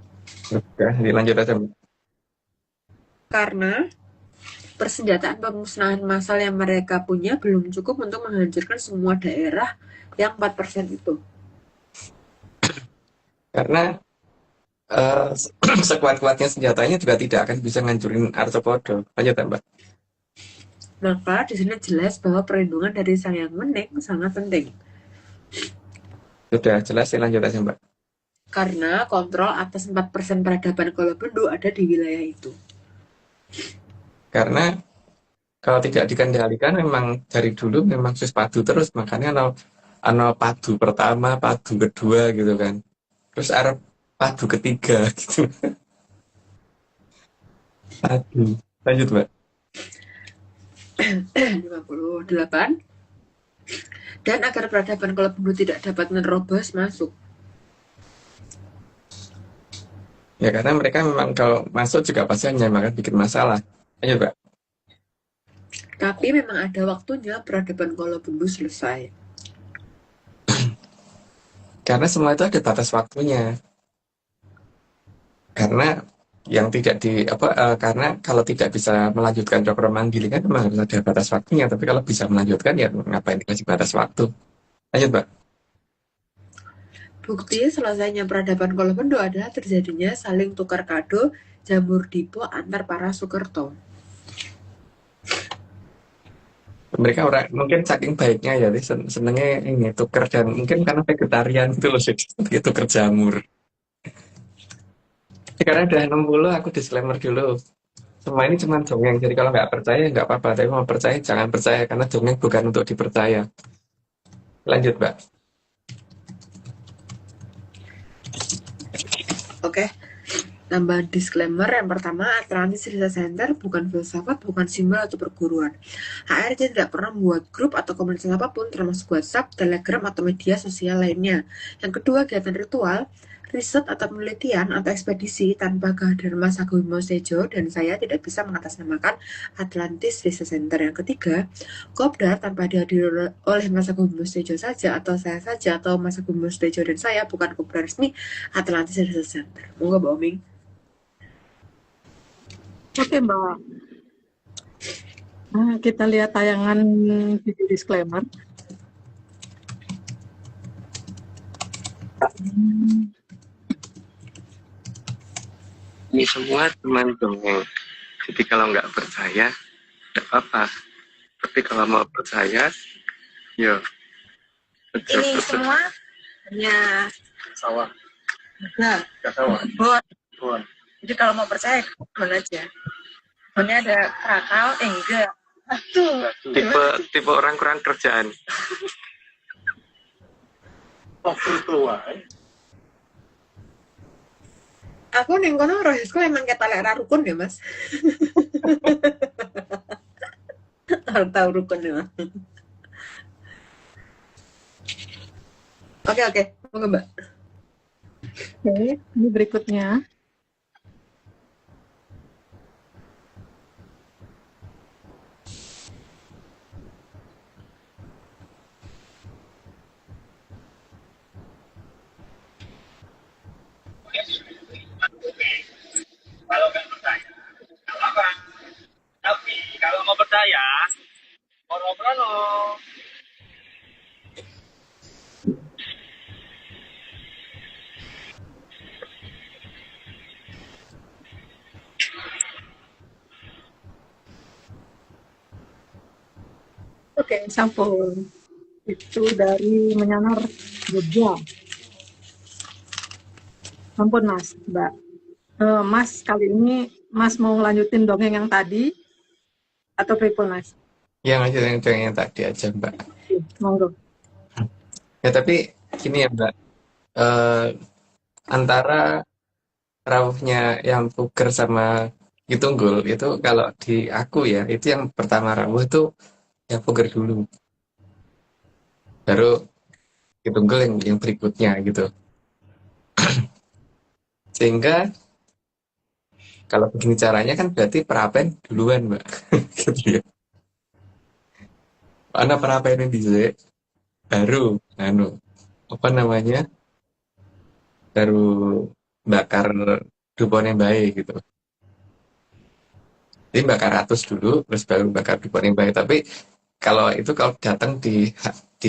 Oke, dilanjut aja, Mbak. Karena persenjataan pemusnahan massal yang mereka punya belum cukup untuk menghancurkan semua daerah yang 4% itu. Karena eh, sekuat-kuatnya senjatanya juga tidak akan bisa ngancurin Arcapodo. Lanjut, ya, Mbak. Maka di sini jelas bahwa perlindungan dari sang yang menek sangat penting. Sudah jelas, ya, lanjut aja, Mbak. Karena kontrol atas 4% peradaban Kolobendu ada di wilayah itu. Karena kalau tidak dikendalikan memang dari dulu memang padu terus, makanya ano padu pertama, padu kedua gitu kan. Terus Arab padu ketiga gitu. Padu. Lanjut, Mbak. 58. Dan agar peradaban Kolobendu tidak dapat menerobos masuk. Ya karena mereka memang kalau masuk juga pasti hanya akan bikin masalah. Lanjut, Mbak. Tapi memang ada waktunya peradaban Kolobendu selesai. Karena semua itu ada batas waktunya. Karena yang tidak karena kalau tidak bisa melanjutkan cokro manggilingan memang harus ada batas waktunya. Tapi kalau bisa melanjutkan ya ngapain dikasih batas waktu? Lanjut, Mbak. Bukti selesainya peradaban Kolobendu adalah terjadinya saling tukar kado jamur dipo antar para Sukerto. Mereka orang mungkin saking baiknya ya, senengnya ini tuker dan mungkin karena vegetarian itu loh, jadi tuker jamur. Karena udah 60 aku disclaimer dulu. Semua ini cuma dongeng, jadi kalau nggak percaya nggak apa-apa, tapi mau percaya jangan percaya karena dongeng bukan untuk dipercaya. Lanjut, Mbak. Oke, tambahan disclaimer yang pertama, Atlantis Research Center bukan filsafat, bukan simbol atau perguruan. HRC tidak pernah membuat grup atau komunitas apapun, termasuk WhatsApp, Telegram, atau media sosial lainnya. Yang kedua, kegiatan ritual, riset atau penelitian atau ekspedisi tanpa kehadiran Mas Agung Bimo Tejo dan saya tidak bisa mengatasnamakan Atlantis Research Center. Yang ketiga, Kopdar tanpa dihadiri oleh Mas Agung Bimo Tejo saja atau saya saja atau Mas Agung Bimo Tejo dan saya bukan Kopdar resmi Atlantis Research Center. Monggo Mbak Oming. Oke, Mbak. Nah, kita lihat tayangan video disclaimer. Ini semua teman dongeng. Jadi kalau nggak percaya, tidak apa-apa. Tapi kalau mau percaya, ya. Ini semua hanya Sawah. nah, Sawah. bon. Jadi kalau mau percaya, bon aja. Bonnya ada Krakal, enggak. Aduh. Tipe orang kurang kerjaan. Aku neng kono rohesku emang kata lek rukun ya Mas. Tahu rukun ya. Oke, monggo Mbak. Oke, ini berikutnya. Kalau nggak percaya, nggak apa. Tapi kalau mau percaya, ngobrol. Oke, sampun. Itu dari Menyanar Jogja. Ampun Mas, Mbak. Mas, kali ini Mas mau ngelanjutin dongeng yang tadi atau pripun Mas? Yang aja yang tadi aja Mbak. Monggo. Ya tapi gini ya Mbak, eh, antara rawuhnya yang puger sama Kitunggul itu kalau di aku ya itu yang pertama rawuh itu yang puger dulu, baru Kitunggul yang berikutnya gitu. Sehingga kalau begini caranya kan berarti perapen duluan Mbak, gitu ya. Karena perapen ini dhisik, baru anu apa namanya baru bakar duponnya baik gitu. Jadi bakar ratus dulu, terus baru bakar duponnya baik. Tapi kalau datang di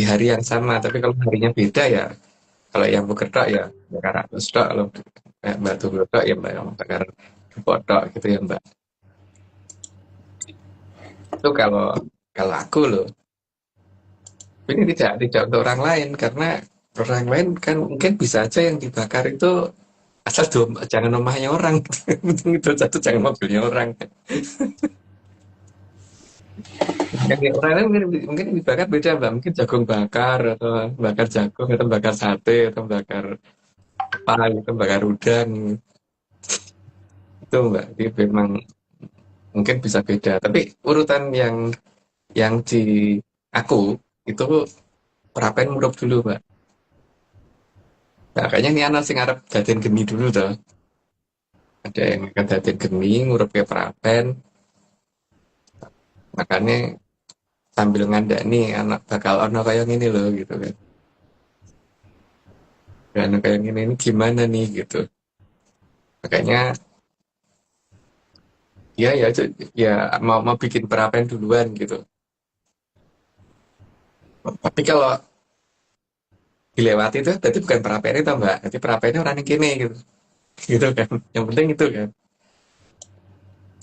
hari yang sama, tapi kalau harinya beda ya, kalau yang buker tok ya bakar ratus tok, kalau Mbak Tunggu tok ya Mbak yang bakar dupon tok gitu ya Mbak. Itu kalau kalau aku loh, ini tidak untuk orang lain karena orang lain kan mungkin bisa aja yang dibakar itu asal jangan rumahnya orang, itu satu jangan mobilnya orang. Yang di orang lain mungkin dibakar beda Mbak, mungkin jagung bakar atau bakar jagung atau bakar sate atau bakar apa gitu, bakar udang itu Mbak. Jadi memang mungkin bisa beda. Tapi urutan yang di aku itu perapen murup dulu Mbak. Nah, kayaknya ini anak sing arep daden geni dulu tuh. Ada yang akan daden geni ngurup ke perapen. Makanya sambil ngandani anak bakal ono kayak gini loh gitu kan. Dan anak kayak gini ini gimana nih gitu. Makanya ya mau bikin perapen duluan gitu. Tapi kalau dilewati itu berarti bukan perapen itu Mbak. Nanti perapennya orang yang gini gitu. Gitu kan. Yang penting itu kan.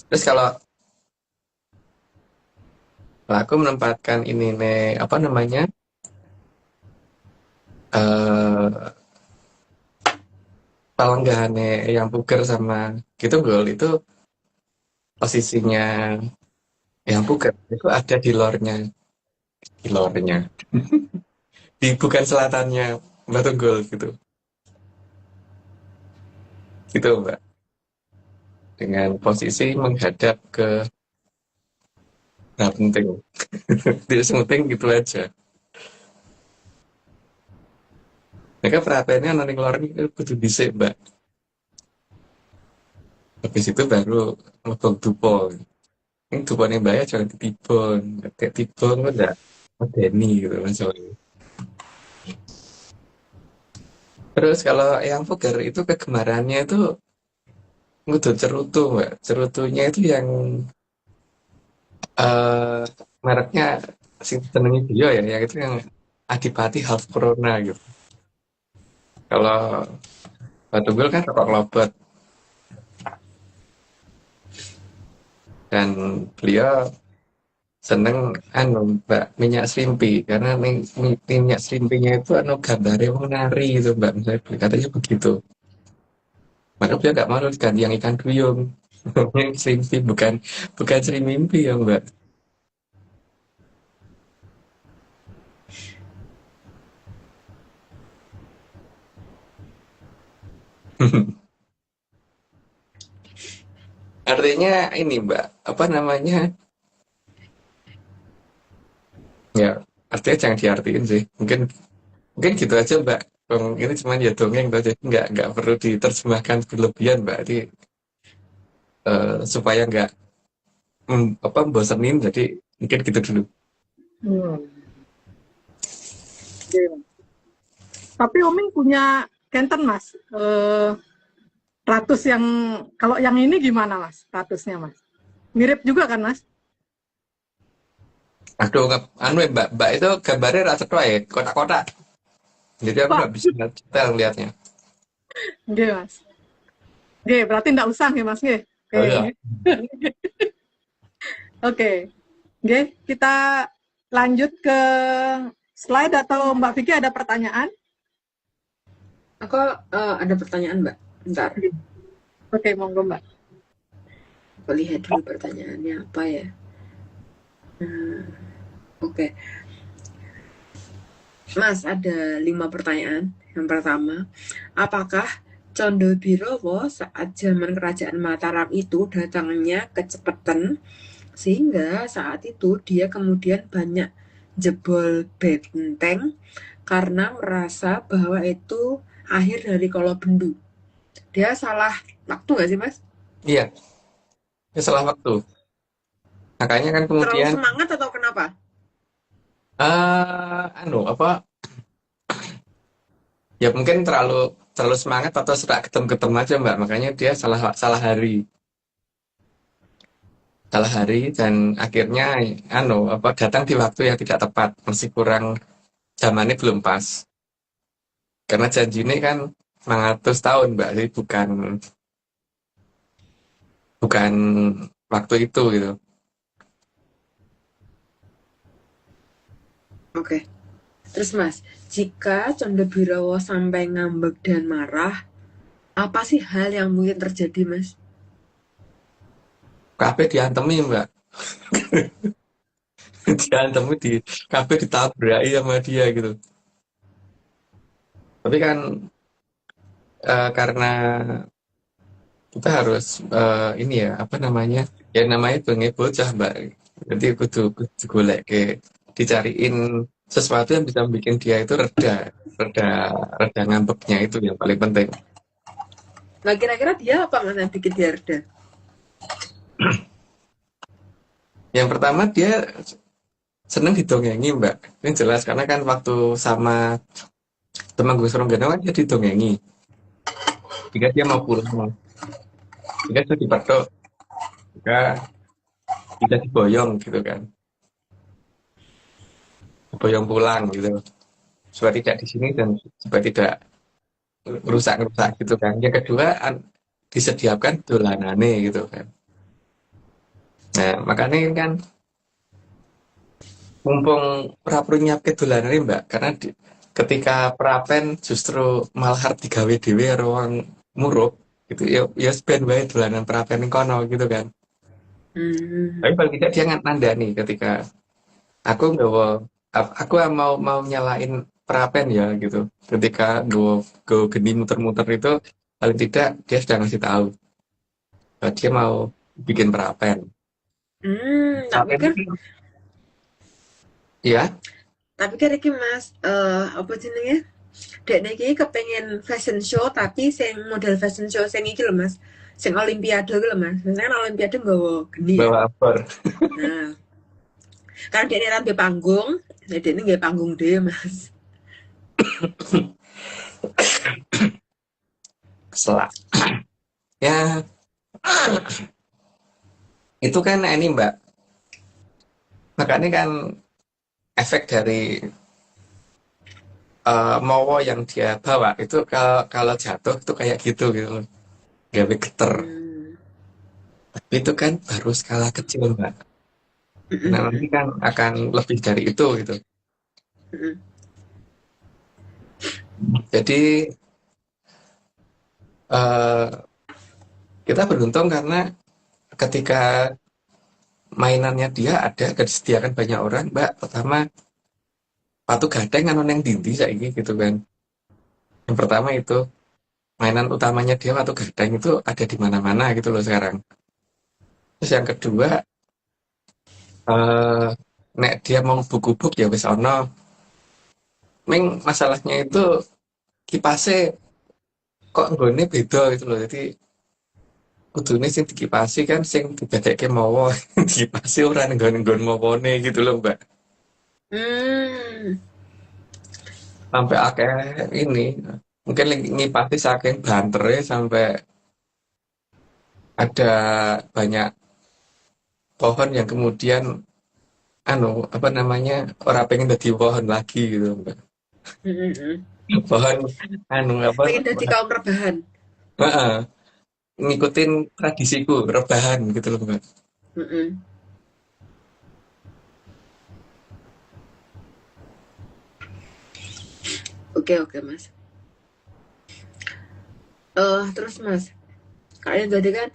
Terus kalau aku menempatkan ini nih apa namanya? eh palenggahannya yang puger sama gitu gol itu posisinya yang puger itu ada di lornya di bukan selatannya Mbak Tunggul gitu gitu Mbak, dengan posisi menghadap ke penting. Tidak penting gitu aja. Mereka perhatiannya nanti lornya itu kudu dhisik Mbak, habis itu baru ngebong dupo. Ini duponya Mbak ya jangan ditibon, kayak tibon udah medeni gitu maksudnya. Terus kalau yang puger itu kegemarannya itu ngudu cerutu Mbak, cerutunya itu yang eh mereknya sing tenengi dia ya, yang itu yang Adipati Half Corona gitu. Kalau Batu Gul kan rokok lobot dan beliau seneng anu Mbak minyak serimpi karena minyak serimpinya itu anu gambarnya menari itu Mbak, misalnya katanya begitu. Maka beliau nggak mau ganti yang ikan duyung. Yang serimpi bukan serimpi ya Mbak. Artinya ini Mbak, apa namanya? Ya, artinya jangan diartiin sih. Mungkin mungkin gitu aja Mbak. Ini cuma ya dongeng aja, nggak perlu diterjemahkan berlebihan Mbak. Jadi supaya nggak apa bosenin, jadi mungkin gitu dulu. Hmm. Oke. Tapi Oming punya kenten Mas. Ratus yang kalau yang ini gimana Mas? Ratusnya Mas. Mirip juga kan Mas? Aduh, anu ya Mbak itu gambarnya rasa tua ya, kotak-kotak. Jadi aku Wah, nggak bisa detail lihatnya. nggih Mas. Nggih, berarti nggak usah nggih Mas nggih. Oh Oke. iya. Oke. Nggih, kita lanjut ke slide atau Mbak Vicky ada pertanyaan? Aku ada pertanyaan, Mbak. Bentar, Oke, monggo Mbak. aku lihat dulu pertanyaannya apa ya. Oke, Mas, ada 5 pertanyaan. Yang pertama, apakah Condro Birowo saat zaman kerajaan Mataram itu datangnya kecepatan sehingga saat itu dia kemudian banyak jebol benteng karena merasa bahwa itu akhir dari Kolobendu. Dia salah waktu nggak sih, Mas? Iya, ini salah waktu. Makanya kan Terlalu kemudian semangat atau kenapa? apa ya mungkin terlalu semangat atau suka ketem-ketem aja Mbak. Makanya dia salah hari dan akhirnya datang di waktu yang tidak tepat, masih kurang zamannya belum pas. Karena janji ini kan 100 tahun Mbak, jadi bukan waktu itu gitu. Oke. Terus Mas, jika Condro Birowo sampai ngambek dan marah, apa sih hal yang mungkin terjadi, Mas? Kabeh diantemi Mbak. Diantemi kabeh ditabraki sama dia gitu. Tapi kan karena kita harus ini ya apa namanya namanya bengi bocah Mbak, jadi kudu golek dicariin sesuatu yang bisa bikin dia itu reda reda ngambeknya, itu yang paling penting. Nah, kira-kira dia apa, Mas, yang bikin dia reda? Yang pertama dia seneng didongengi Mbak, ini jelas karena kan waktu sama Temanggung Seronggana kan dia didongengi jika dia mau pulang, jika sudah dipedok, jika bisa diboyong gitu kan, diboyong pulang gitu supaya tidak di sini dan supaya tidak rusak gitu kan. Yang kedua disediakan dolanane gitu kan. Nah makanya kan mumpung perlu nyiapke dolanane Mbak, karena ketika prapen justru malah arep digawe dhewe karo wong murup gitu ya ben wae dolanan prapen ning kono gitu kan. Tapi paling tidak dia nandani ketika aku mau nyalain prapen ya gitu. Ketika gue geni muter-muter itu paling tidak dia sudah ngasih tahu bahwa dia mau bikin prapen. Tak Prapen pikir, itu ya iki Mas, apa jenenge? Dekne iki kepengen fashion show tapi sing model fashion show sing iki lho, Mas. Sing olimpiade iki lho, Mas. Biasanya kan olimpiade nggawa geni ya. bawa abor. Nah, karena dekne rambe panggung, ya dekne nggih panggung dhewe, Mas. Selak. Ya itu kan ini Mbak. Makanya kan efek dari mowo yang dia bawa itu kalau jatuh itu kayak gitu loh. Gawe geter. Tapi itu kan baru skala kecil Mbak. Nah nanti kan akan lebih dari itu gitu. Jadi kita beruntung karena ketika mainannya dia ada disediakan banyak orang Mbak. Pertama patu gadeng kan yang dindi saiki gitu kan. Yang pertama itu mainan utamanya dia patu gadeng itu ada di mana-mana gitu loh sekarang. Terus yang kedua nek dia mau buk-buk ya wis ono. Ming masalahnya itu kipasnya kok nggone beda gitu loh. Jadi kudune sing dikipasi kan sing dibadekke mawa, dikipasi ora nggon mawone gitu loh Mbak. Sampai akeh ini mungkin ngipasi saking bantere sampai ada banyak pohon yang kemudian apa namanya orang pengen jadi pohon lagi gitu Mbak. Pohon apa Pengen dadi kaum rebahan. Heeh, ngikutin tradisiku rebahan gitu loh Mbak. Oke Mas. Terus Mas, kalian tadi kan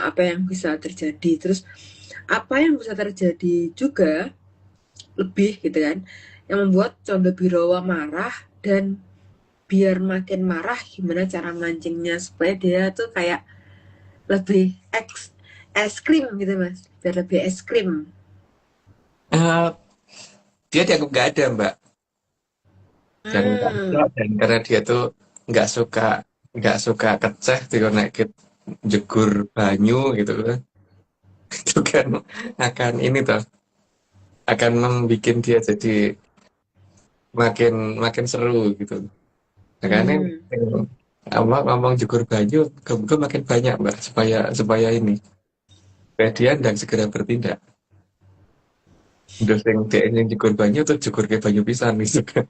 apa yang bisa terjadi, terus apa yang bisa terjadi juga lebih gitu kan, yang membuat Condro Birawa marah, dan biar makin marah gimana cara mancingnya supaya dia tuh kayak lebih es krim gitu Mas, biar lebih es krim. Eh, dia dianggap nggak ada, Mbak. Dan Hmm. karena dia tuh nggak suka nggak suka keceh dikonek jegur banyu gitu kan. Itu kan akan ini toh, akan membuat dia jadi makin makin seru gitu. Makanya Hmm. ngomong jegur banyu ke makin banyak, Mbak, supaya supaya ini supaya dia dan segera bertindak. Terus yang dia yang jegur banyu tuh jegur ke banyu pisan gitu kan.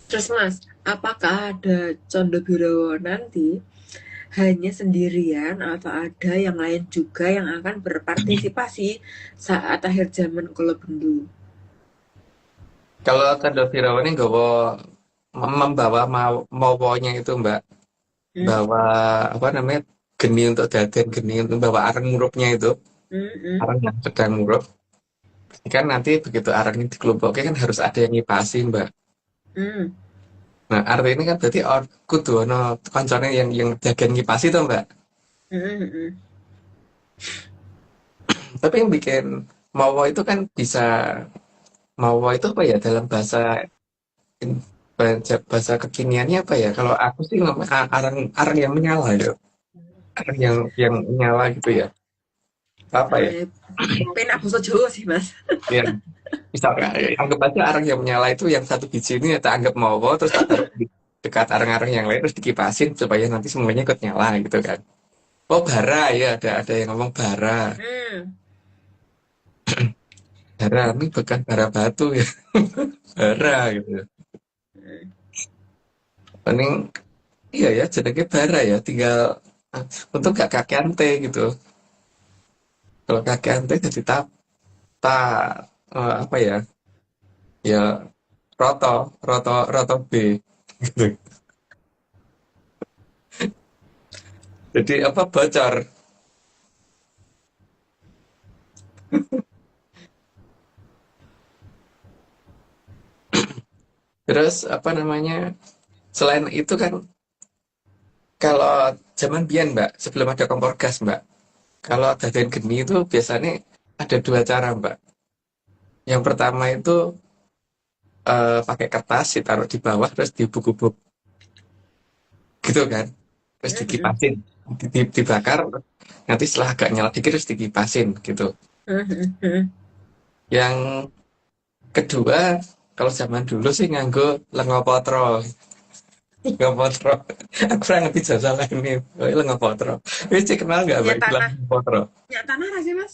Terus Mas, apakah ada Condro Birawa nanti hanya sendirian atau ada yang lain juga yang akan berpartisipasi saat akhir zaman Kala Bendu? Kalau Tanda Firawan ini membawa mawonya itu, Mbak, Hmm? bawa apa namanya, geni untuk daden, geni untuk bawa arang murupnya itu, Hmm? Hmm? arang yang sedang murup. Kan nanti begitu arangnya dikelompoknya kan harus ada yang ngipasi, Mbak. Hmm? Nah, arti ini kan berarti kudu ono koncone yang dagen ngipasi tuh, Mbak. Hmm? Hmm? Tapi yang bikin mawa itu kan bisa, mawa itu apa ya dalam bahasa bahasa kekiniannya apa ya? Kalau aku sih ngomong arang arang yang menyala gitu. Arang yang menyala gitu ya. Apa ya? Penak basa Jawa sih Mas. Ya, misalkan anggap aja arang yang menyala itu yang satu biji ini kita anggap mawa, terus tak taruh di dekat arang-arang yang lain terus dikipasin supaya nanti semuanya ikut nyala gitu kan. Oh, bara ya, ada yang ngomong bara. Hmm. Bara ini bukan bara batu ya. Bara gitu. Paling iya ya, jenenge bara ya, tinggal untuk gak kakean T gitu. Kalau kakean T jadi ta apa ya? Ya roto, roto B gitu. Jadi apa bocor. Terus apa namanya? Selain itu kan kalau zaman biyen, Mbak, sebelum ada kompor gas, Mbak. Kalau daden geni itu biasanya ada dua cara, Mbak. Yang pertama itu pakai kertas ditaruh di bawah terus dibuk-buk gitu kan. Terus Hmm? dikipasin, dibakar, nanti setelah agak nyala dikit terus dikipasin gitu. Hmm? Hmm? Yang kedua, kalau zaman dulu sih nganggo lenga potro. Lenga potro. Aku kurang ngerti jasa ini. Oh, lenga potro. Ini cek kenal nggak, Mbak, Minyak istilah tanah. lenga potro? Minyak tanah nggak sih Mas?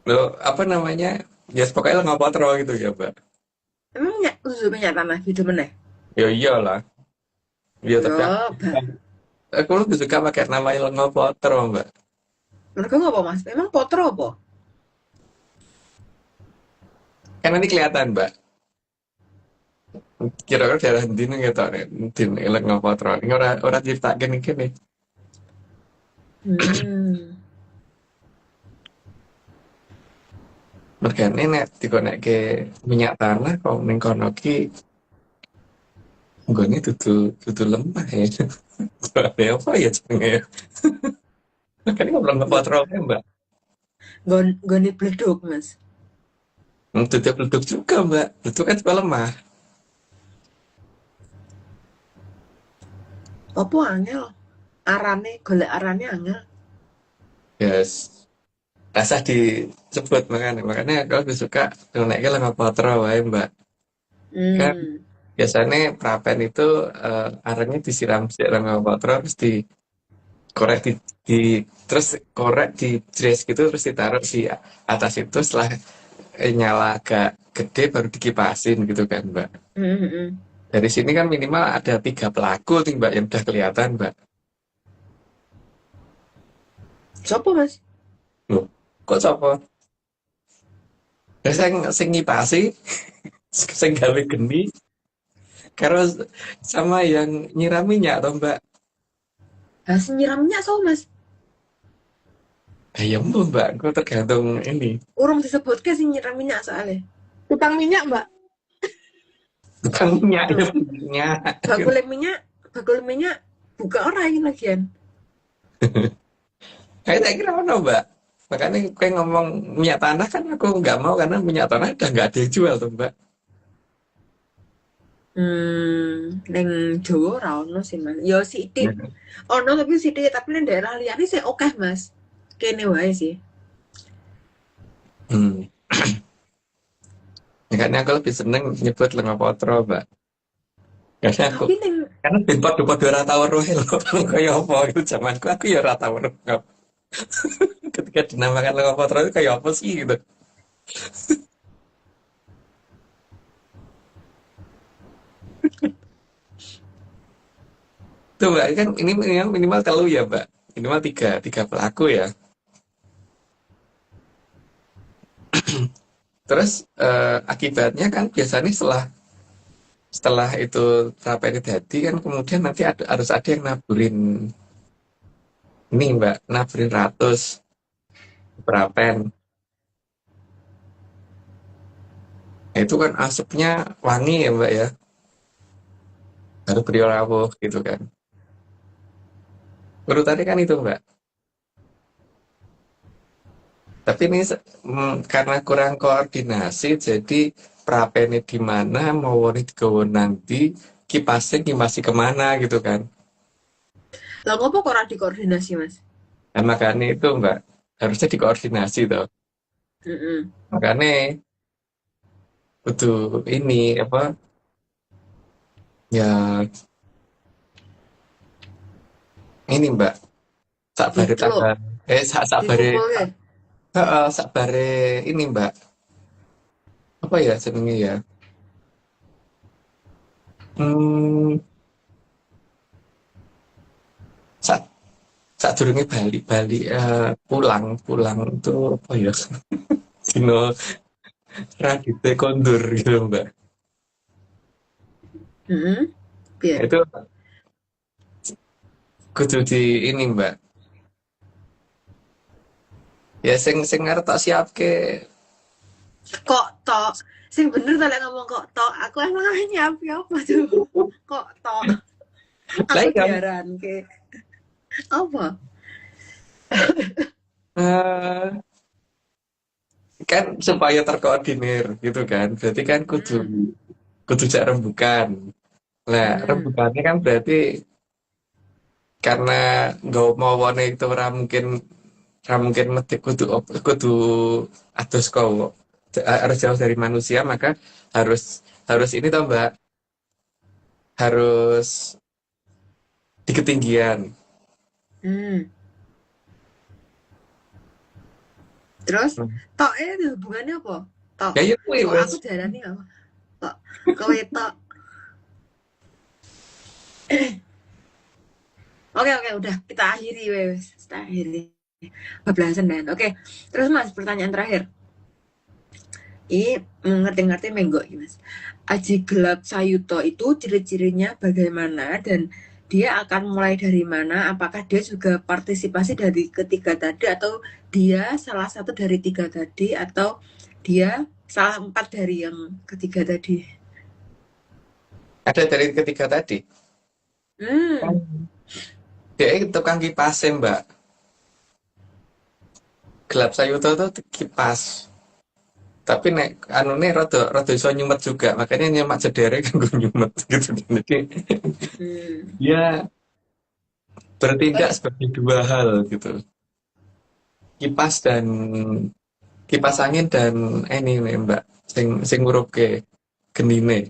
Loh, apa namanya? Ya, pokoknya lenga potro gitu ya, Mbak. Emang minyak tanah gitu meneh? Ya iyalah. Ya, tapi aku, Ya, aku lebih suka pakai nama lenga potro, Mbak. mereka nggak apa Mas? Emang potro apa? Kan nanti kelihatan, Mbak. Kira-kira daerah ndi nih gitu nih, ndi nih lenga potro. Ini orang ciptakan ini nih. Hmm. Mergane nek dikonekke minyak tanah kok ning kono ki nggone dudu lemah ya. Soalnya apa ya jenenge ya? Kan ini ngobrol ngepotro ya, Mbak. Goni bleduk Mas. Dudu bleduk juga, Mbak. Bleduk kan juga lemah. Apa angel? Arane, golek arane angel. Yes. Rasa disebut makanya aku lebih suka ngonekke lenga potro wae, Mbak. Kan Hmm. biasanya prapen itu arangnya disiram si lenga potro terus korek terus korek di dress gitu terus ditaruh di atas itu setelah nyala agak gede baru dikipasin gitu kan, Mbak. Hmm. Hmm. Dari sini kan minimal ada 3 pelaku nih, Mbak, yang udah kelihatan, Mbak. Sopo Mas? Loh, kok siapa? Terus sing ngipasi, sing gawe geni, karo sama yang nyiram minyak toh Mbak. Nah, nyiram minyak so mas. Ya mbak, Mbak, kok tergantung ini. Urung disebut ke sih nyiram minyak soalnya. Tukang minyak, Mbak. Tukang minyak Tuh, ya minyak. bakul minyak buka orang ini lagian. Kayak tak kira mana Mbak. Makanya kayak ngomong minyak tanah kan aku nggak mau karena minyak tanah udah nggak ada yang jual tuh Mbak. Neng Jawa ora ono sih mas. Yo sithik. Ono tapi sithik tapi neng daerah liyane sih oke mas. Kene wae sih. Hmm. Makanya aku lebih seneng nyebut lenga potro Mbak. Tapi neng Karena ben podo-podo ora tau weruh lho. Kayak apa itu zamanku aku ya ora tau weruh. Ketika dinamakan lenga potro itu kayak apa sih gitu. Tuh Mbak, kan ini minimal telu ya Mbak. Minimal tiga pelaku ya. Terus akibatnya kan biasanya setelah itu sampai jadi kan kemudian nanti harus ada yang naburin ini Mbak, naburin ratus perapen. Nah, itu kan asapnya wangi ya Mbak ya. Baru beliau rawuh gitu kan. Urutannya kan itu Mbak. Tapi ini karena kurang koordinasi jadi prapennya di mana, mawone digawa nanti, kipasnya ngimasi kemana gitu kan. lah ngopo kok ora dikoordinasi mas? Nah, makanya itu Mbak, harusnya dikoordinasi toh. Heeh. Makanya butuh ini apa ya ini Mbak, sak bare Diceluk, tanggal sak bare dikumpulke. sak bare ini Mbak, apa ya jenenge ya? Hmm, sak sadurunge bali pulang itu apa ya? Dino radite kondur gitu Mbak. Heeh. Piye? Nah, itu kudu di ini Mbak. Ya sing arep tak siapke. Kok tok sing bener ta lek ngomong kok tok. Aku emang nyiapke apa tuh? Kok tok. Lah Aku iya, diaranke. Apa? eh, kan supaya terkoordinir gitu kan. Berarti kan kudu Hmm. kudu jak rembukan. Nah, Hmm. rembukannya kan berarti karena nggak mau wane itu ora mungkin metik kudu atus kau harus jauh dari manusia maka harus harus ini toh Mbak, harus di ketinggian. Hmm. Terus tok itu hubungannya apa? Tok. Ya itu Kok wes. aku diarani apa? Tok. Kowe tok. Oke oke udah kita akhiri wes. Kita akhiri. Pembelajaran dan oke. Terus mas pertanyaan terakhir. Ini ngerti-ngerti menggok mas. Aji gelap sayuto itu ciri-cirinya bagaimana dan dia akan mulai dari mana? Apakah dia juga partisipasi dari ketiga tadi atau dia salah satu dari tiga tadi atau dia salah empat dari yang ketiga tadi? Ada dari ketiga tadi. Hmm. Dia tukang kipas Mbak. Gelap sayuto itu kipas. Tapi nek anune rada iso nyumet juga, makanya nyemak jedere kan gue nyumet gitu. Jadi dia bertindak sebagai dua hal gitu. Kipas dan kipas angin dan ini nih Mbak, sing ngurupke genine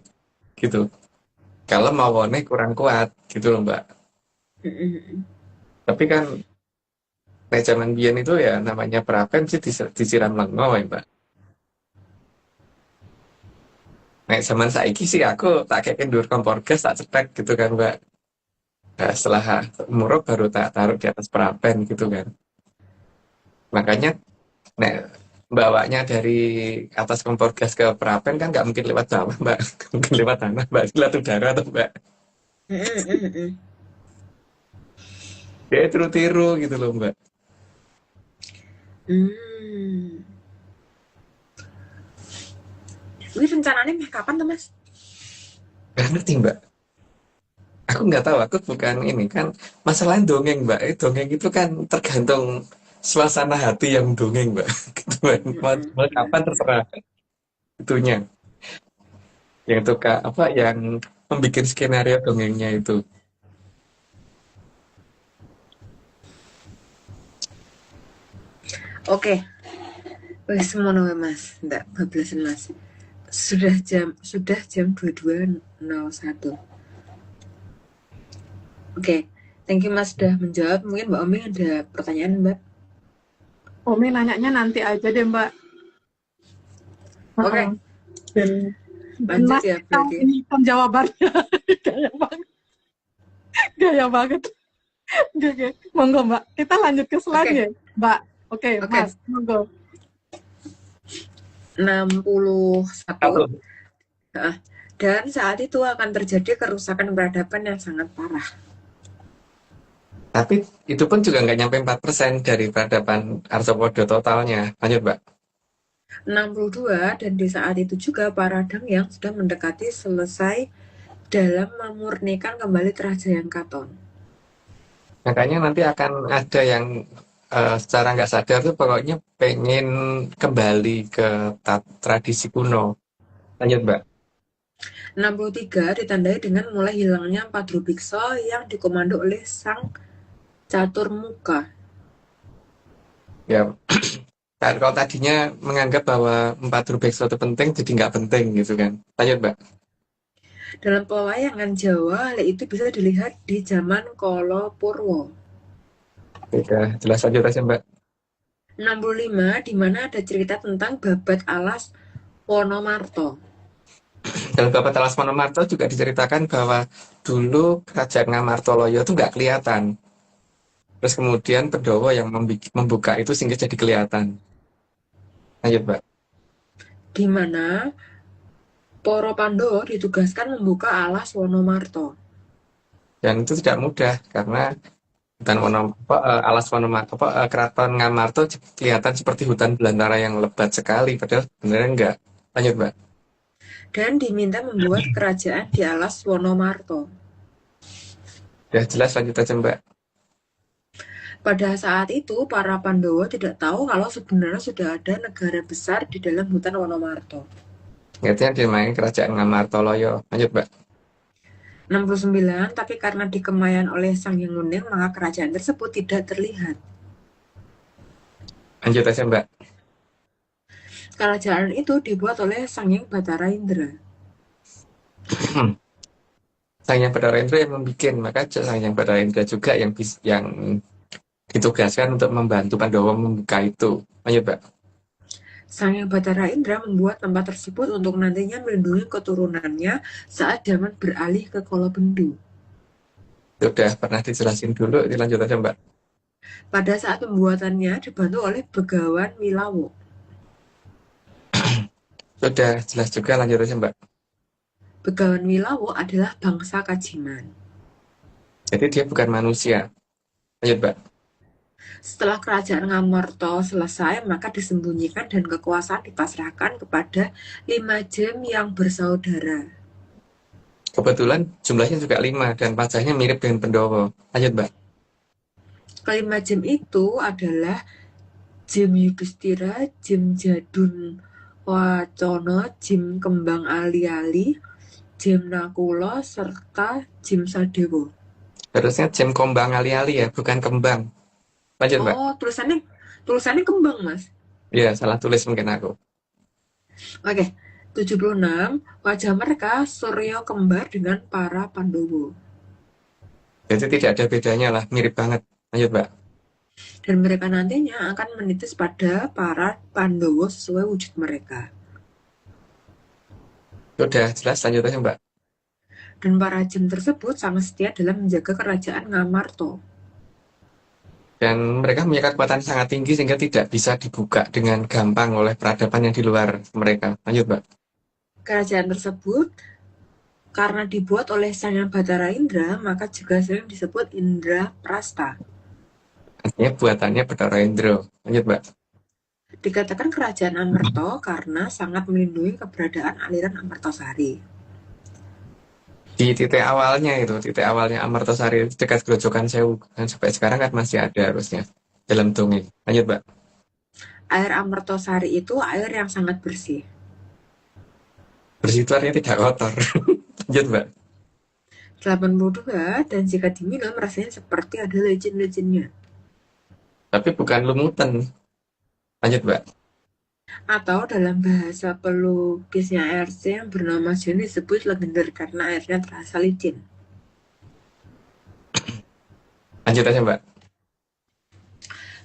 gitu. Kalau mawone kurang kuat gitu loh Mbak. Tapi kan nek zaman biyen itu ya namanya perapen sih disiram lengo ya Mbak. Nek zaman saiki sih aku tak kayak kendur kompor gas tak cetek gitu kan Mbak. Nah, setelah murup baru tak taruh di atas perapen gitu kan. Makanya nek bawanya dari atas kompor gas ke perapen kan nggak mungkin lewat bawah, Mbak. Nggak mungkin lewat tanah, Mbak. Lewat udara tuh, Mbak. Dia tiru-tiru gitu loh, Mbak. Hmm. Ini rencananya meh kapan tuh Mas? Nggak ngerti, Mbak. Aku nggak tahu, aku bukan ini kan masalah dongeng, Mbak. Dongeng itu kan tergantung suasana hati yang dongeng, Mbak. Gitu, Mbak. Mau kapan terserah itunya. Yang suka apa yang membuat skenario dongengnya itu. Oke. Wes semono wae, Mas. Ndak bablasan Mas. Sudah jam 22.01. Oke. Thank you Mas sudah menjawab. Mungkin Mbak Omi ada pertanyaan, Mbak. Umi nanyanya nanti aja deh, Mbak. Oke. Dan Lanjut Mas ya berarti. ini kan jawabannya gaya banget. Gaya banget. Oke. Monggo, Mbak. Kita lanjut ke slide ya, Mbak. Oke, Oke. Mas. Monggo. 61. Dan saat itu akan terjadi kerusakan peradaban yang sangat parah. Tapi itu pun juga nggak nyampe 4% dari peradaban arthropoda totalnya. Lanjut, Mbak. 62, dan di saat itu juga para Dang yang sudah mendekati selesai dalam memurnikan kembali kerajaan Katon. Makanya nanti akan ada yang secara nggak sadar tuh pokoknya pengen kembali ke tradisi kuno. Lanjut, Mbak. 63 ditandai dengan mulai hilangnya empat Drubiksa yang dikomando oleh Sang Caturmuka. Ya, kalau tadinya menganggap bahwa 4 Drubeksa itu penting, jadi nggak penting gitu kan. Lanjut, Mbak. Dalam pewayangan Jawa, hal itu bisa dilihat di zaman Kala Purwa. Udah jelas aja aja, Mbak. 65, di mana ada cerita tentang babat alas Wonomarto. Dalam Babat Alas Wonomarto juga diceritakan bahwa dulu kerajaan Ngamartoloyo itu nggak kelihatan. Terus kemudian Pendowo yang membuka itu sehingga jadi kelihatan. Lanjut, Mbak. Di mana Para Pandawa ditugaskan membuka alas Wonomarto. Dan itu tidak mudah karena alas Wonomarto, keraton Ngamarto kelihatan seperti hutan belantara yang lebat sekali, padahal sebenarnya enggak. Lanjut, Mbak. Dan diminta membuat kerajaan di alas Wonomarto. Udah jelas, lanjut aja, Mbak. Pada saat itu, para Pandawa tidak tahu kalau sebenarnya sudah ada negara besar di dalam hutan Wonomarto. Artinya dinamai kerajaan Ngamartoloyo. Lanjut, Mbak. 69, tapi karena dikemayan oleh Sang Hyang Wuning, maka kerajaan tersebut tidak terlihat. Lanjut aja, Mbak. Kerajaan itu dibuat oleh Sang Hyang Bathara Indra. Sang Hyang Bathara Indra yang membuat, maka Sang Hyang Bathara Indra juga yang ditugaskan untuk membantu Pandawa membuka itu. Lanjut, Mbak. Sang Hyang Bathara Indra membuat tempat tersebut untuk nantinya melindungi keturunannya saat zaman beralih ke Kolobendu. Sudah pernah dijelasin dulu, dilanjut aja, Mbak. Pada saat pembuatannya dibantu oleh Begawan Wilawo. Sudah jelas juga, lanjut aja, Mbak. Begawan Wilawo adalah bangsa Kajiman. Jadi dia bukan manusia. Lanjut, Mbak. Setelah kerajaan Ngamarto selesai, maka disembunyikan dan kekuasaan dipasrahkan kepada 5 jem yang bersaudara. Kebetulan jumlahnya juga 5 dan wajahnya mirip dengan Pendowo. Lanjut, Mbak. Kelima jem itu adalah Jem Yudhistira, Jem Jadun Wacana, Jem Kembang Ali-Ali, Jem Nakula, serta Jem Sadewa. Harusnya Jem Kombang Ali-Ali ya, bukan Kembang. Lanjut, Mbak. Oh, tulisannya Kembang, Mas. Iya, salah tulis mungkin aku. Oke, 76, wajah mereka Surya kembar dengan para Pandowo. Jadi tidak ada bedanya lah, mirip banget. Lanjut, Mbak. Dan mereka nantinya akan menitis pada para Pandowo sesuai wujud mereka. Sudah jelas, lanjut aja, Mbak. Dan para jem tersebut sangat setia dalam menjaga kerajaan Ngamarto. Dan mereka punya kekuatan sangat tinggi sehingga tidak bisa dibuka dengan gampang oleh peradaban yang di luar mereka. Lanjut, Mbak. Kerajaan tersebut karena dibuat oleh Sang Yang Batara Indra, maka juga sering disebut Indra Prasta. Artinya buatannya Bathara Indra. Lanjut, Mbak. Dikatakan kerajaan Amerta karena sangat melindungi keberadaan aliran Amertasari. Di titik awalnya Amartasari itu dekat Grojogan Sewu. Dan sampai sekarang kan masih ada harusnya dalam dongeng. Lanjut, Mbak. Air Amertasari itu air yang sangat bersih. Bersih itu artinya tidak kotor. Lanjut, Mbak. 82 dan jika diminum rasanya seperti ada licin-licinnya. Tapi bukan lumutan. Lanjut, Mbak. Atau dalam bahasa pelukisnya RC yang bernama John disebut legender karena airnya terasa licin. Lanjut aja, Mbak.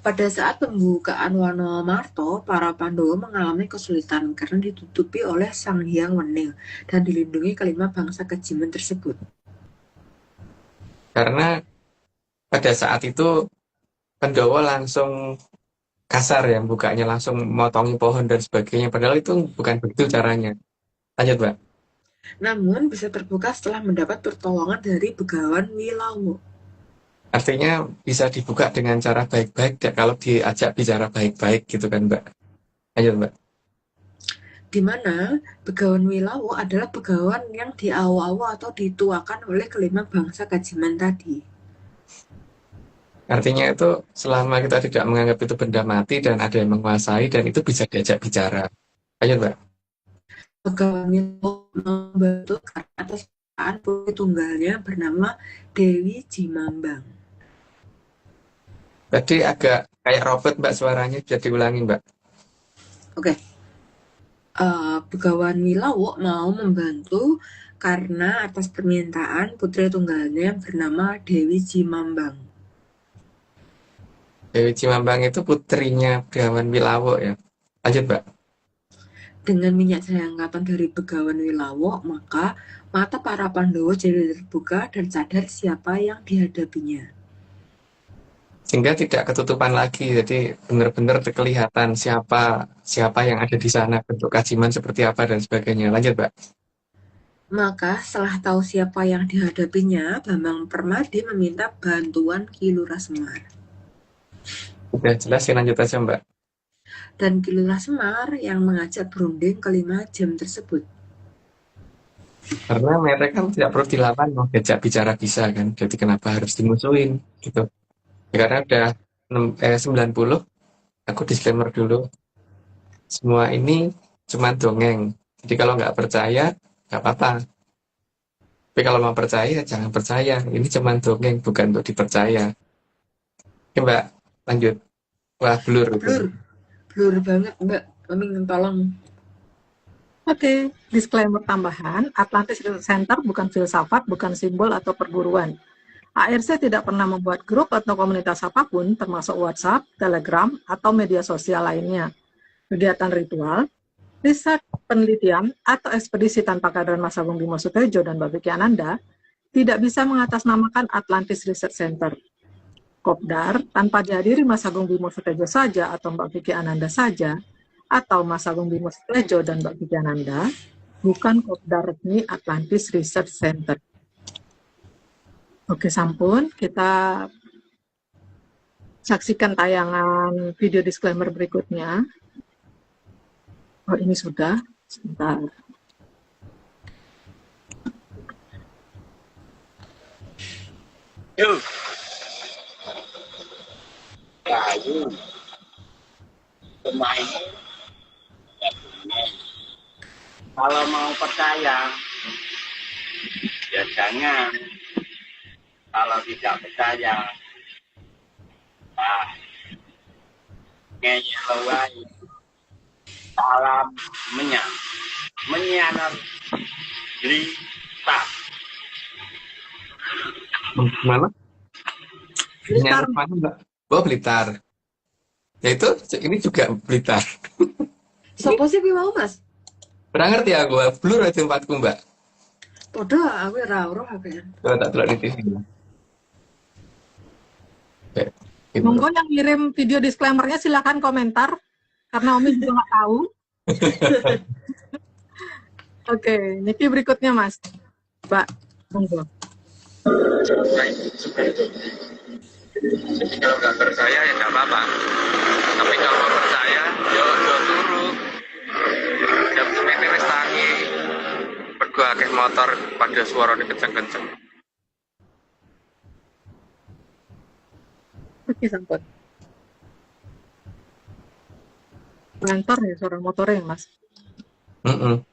Pada saat pembukaan Wanomarto, para Pandawa mengalami kesulitan karena ditutupi oleh Sang Hyang Wenil dan dilindungi kelima bangsa kejiman tersebut. Karena pada saat itu Pandawa langsung kasar ya, bukanya langsung motongi pohon dan sebagainya. Padahal itu bukan begitu caranya. Lanjut, Mbak. Namun bisa terbuka setelah mendapat pertolongan dari Begawan Wilawo. Artinya bisa dibuka dengan cara baik-baik ya, kalau diajak bicara baik-baik gitu kan, Mbak. Lanjut, Mbak. Di mana Begawan Wilawo adalah begawan yang diawu-awu atau dituakan oleh kelima bangsa kejiman tadi. Artinya itu selama kita tidak menganggap itu benda mati dan ada yang menguasai dan itu bisa diajak bicara. Lanjut, Mbak. Begawan Wilawo membantu atas perkataan putri tunggalnya bernama Dewi Jimambang. Tadi agak kayak robot, Mbak, suaranya. Bisa diulangi, Mbak. Oke. Begawan Wilawo mau membantu karena atas permintaan putri tunggalnya bernama Dewi Jimambang. Dewi Cimambang itu putrinya Begawan Wilawo ya. Lanjut, Mbak. Dengan minyak sayangkatan dari Begawan Wilawo, maka mata para Pandawa jadi terbuka dan sadar siapa yang dihadapinya. Sehingga tidak ketutupan lagi, jadi benar-benar kelihatan siapa yang ada di sana, bentuk kajiman seperti apa dan sebagainya. Lanjut, Mbak. Maka setelah tahu siapa yang dihadapinya, Bambang Permadi meminta bantuan Ki Lurah Semar. Udah jelas, lanjut aja, Mbak. Dan Ki Lurah Semar yang mengajak berunding kelima jam tersebut. Karena mereka kan tidak perlu dilawan, mau diajak bicara bisa kan. Jadi kenapa harus dimusuhin gitu. Ya, karena udah 90, aku disclaimer dulu. Semua ini cuma dongeng. Jadi kalau nggak percaya, nggak apa-apa. Tapi kalau mau percaya, jangan percaya. Ini cuma dongeng, bukan untuk dipercaya. Oke, Mbak, lanjut. Wah, blur. Blur banget, Mbak. Mami tolong. Oke, disclaimer tambahan, Atlantis Research Center bukan filsafat, bukan simbol atau perguruan. ARC tidak pernah membuat grup atau komunitas apapun, termasuk WhatsApp, Telegram, atau media sosial lainnya. Kegiatan ritual, riset, penelitian, atau ekspedisi tanpa kehadiran Mas Agung Bimo Sutedjo dan Mbak Vicky Ananda tidak bisa mengatasnamakan Atlantis Research Center. Kopdar tanpa dihadiri Mas Agung Bimo Sutedjo saja atau Mbak Vicky Ananda saja, atau Mas Agung Bimo Sutedjo dan Mbak Vicky Ananda, bukan Kopdar resmi Atlantis Research Center. Oke, sampun, kita saksikan tayangan video disclaimer berikutnya. Oh, ini sudah. Sebentar. Yuk. Kayu. Pemain. Kalau mau percaya, ya jangan. Kalau tidak percaya, nah, ngeyelawai. Salam menyanar berita. Mana? Blitar. Mana, Mbak? Oh, Blitar. Ya itu, ini juga Blitar. Sopo sih mau, Mas? Pernah ngerti aku, blur aja tempatku, Mbak. Podo aku ora ora apa ya. Coba tak telok di TV. Oke. Gitu. Monggo yang ngirim video disclaimer-nya silakan komentar karena Omi juga nggak tahu. Oke, Niki berikutnya Mas. Mbak, monggo. Baik, seperti itu. Jadi kalau nggak percaya ya nggak apa-apa. Tapi kalau mau percaya, ya turu. Jam semene wis tangi. Mergo akeh motor pada suarane kenceng-kenceng. Oke, sampun. Ngantor ya suara motornya Mas. Mm-mm.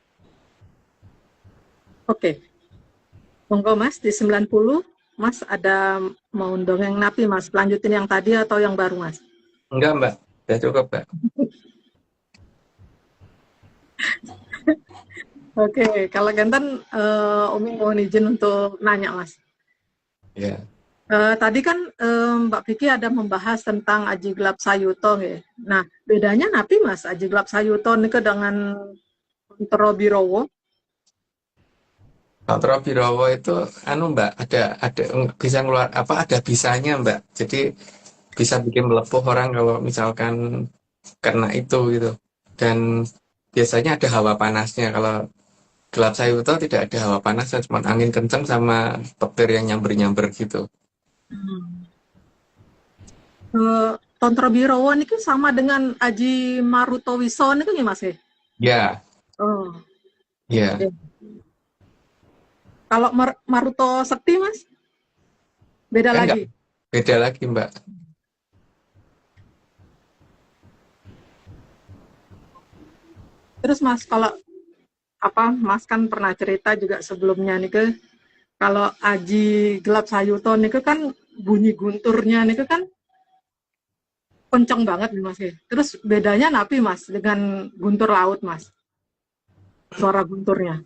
Oke, monggo Mas di 90 Mas ada mau dongeng napi Mas. Lanjutin yang tadi atau yang baru Mas? Enggak, Mbak. Udah cukup, Mbak. Oke, kalau Genten Umi mohon izin untuk nanya Mas. Ya. Tadi kan Mbak Vicky ada membahas tentang Aji Gelap Sayuto ya. Nah, bedanya napi Mas Aji Gelap Sayuto ini dengan Kuntoro Birowo? Kontrol Birowo itu Mbak, ada bisa ngeluar ada bisanya, Mbak. Jadi bisa bikin melepuh orang kalau misalkan kena itu gitu. Dan biasanya ada hawa panasnya. Kalau Gelap Sayuto tidak ada hawa panasnya, cuma angin kenceng sama petir yang nyamber-nyamber gitu. Tontoro Birowo ini sama dengan Aji Maruto Wiso ini ya Mas ya? Ya, Oh, ya. oke. Kalau Maruto Sekti Mas? Beda Enggak, lagi? beda lagi, Mbak. Terus Mas, kalau Mas kan pernah cerita juga sebelumnya nih ke kalau Aji Gelap Sayuto nih kan bunyi gunturnya nih kan kenceng banget nih Mas ya. Terus bedanya napi Mas dengan guntur laut Mas? Suara gunturnya.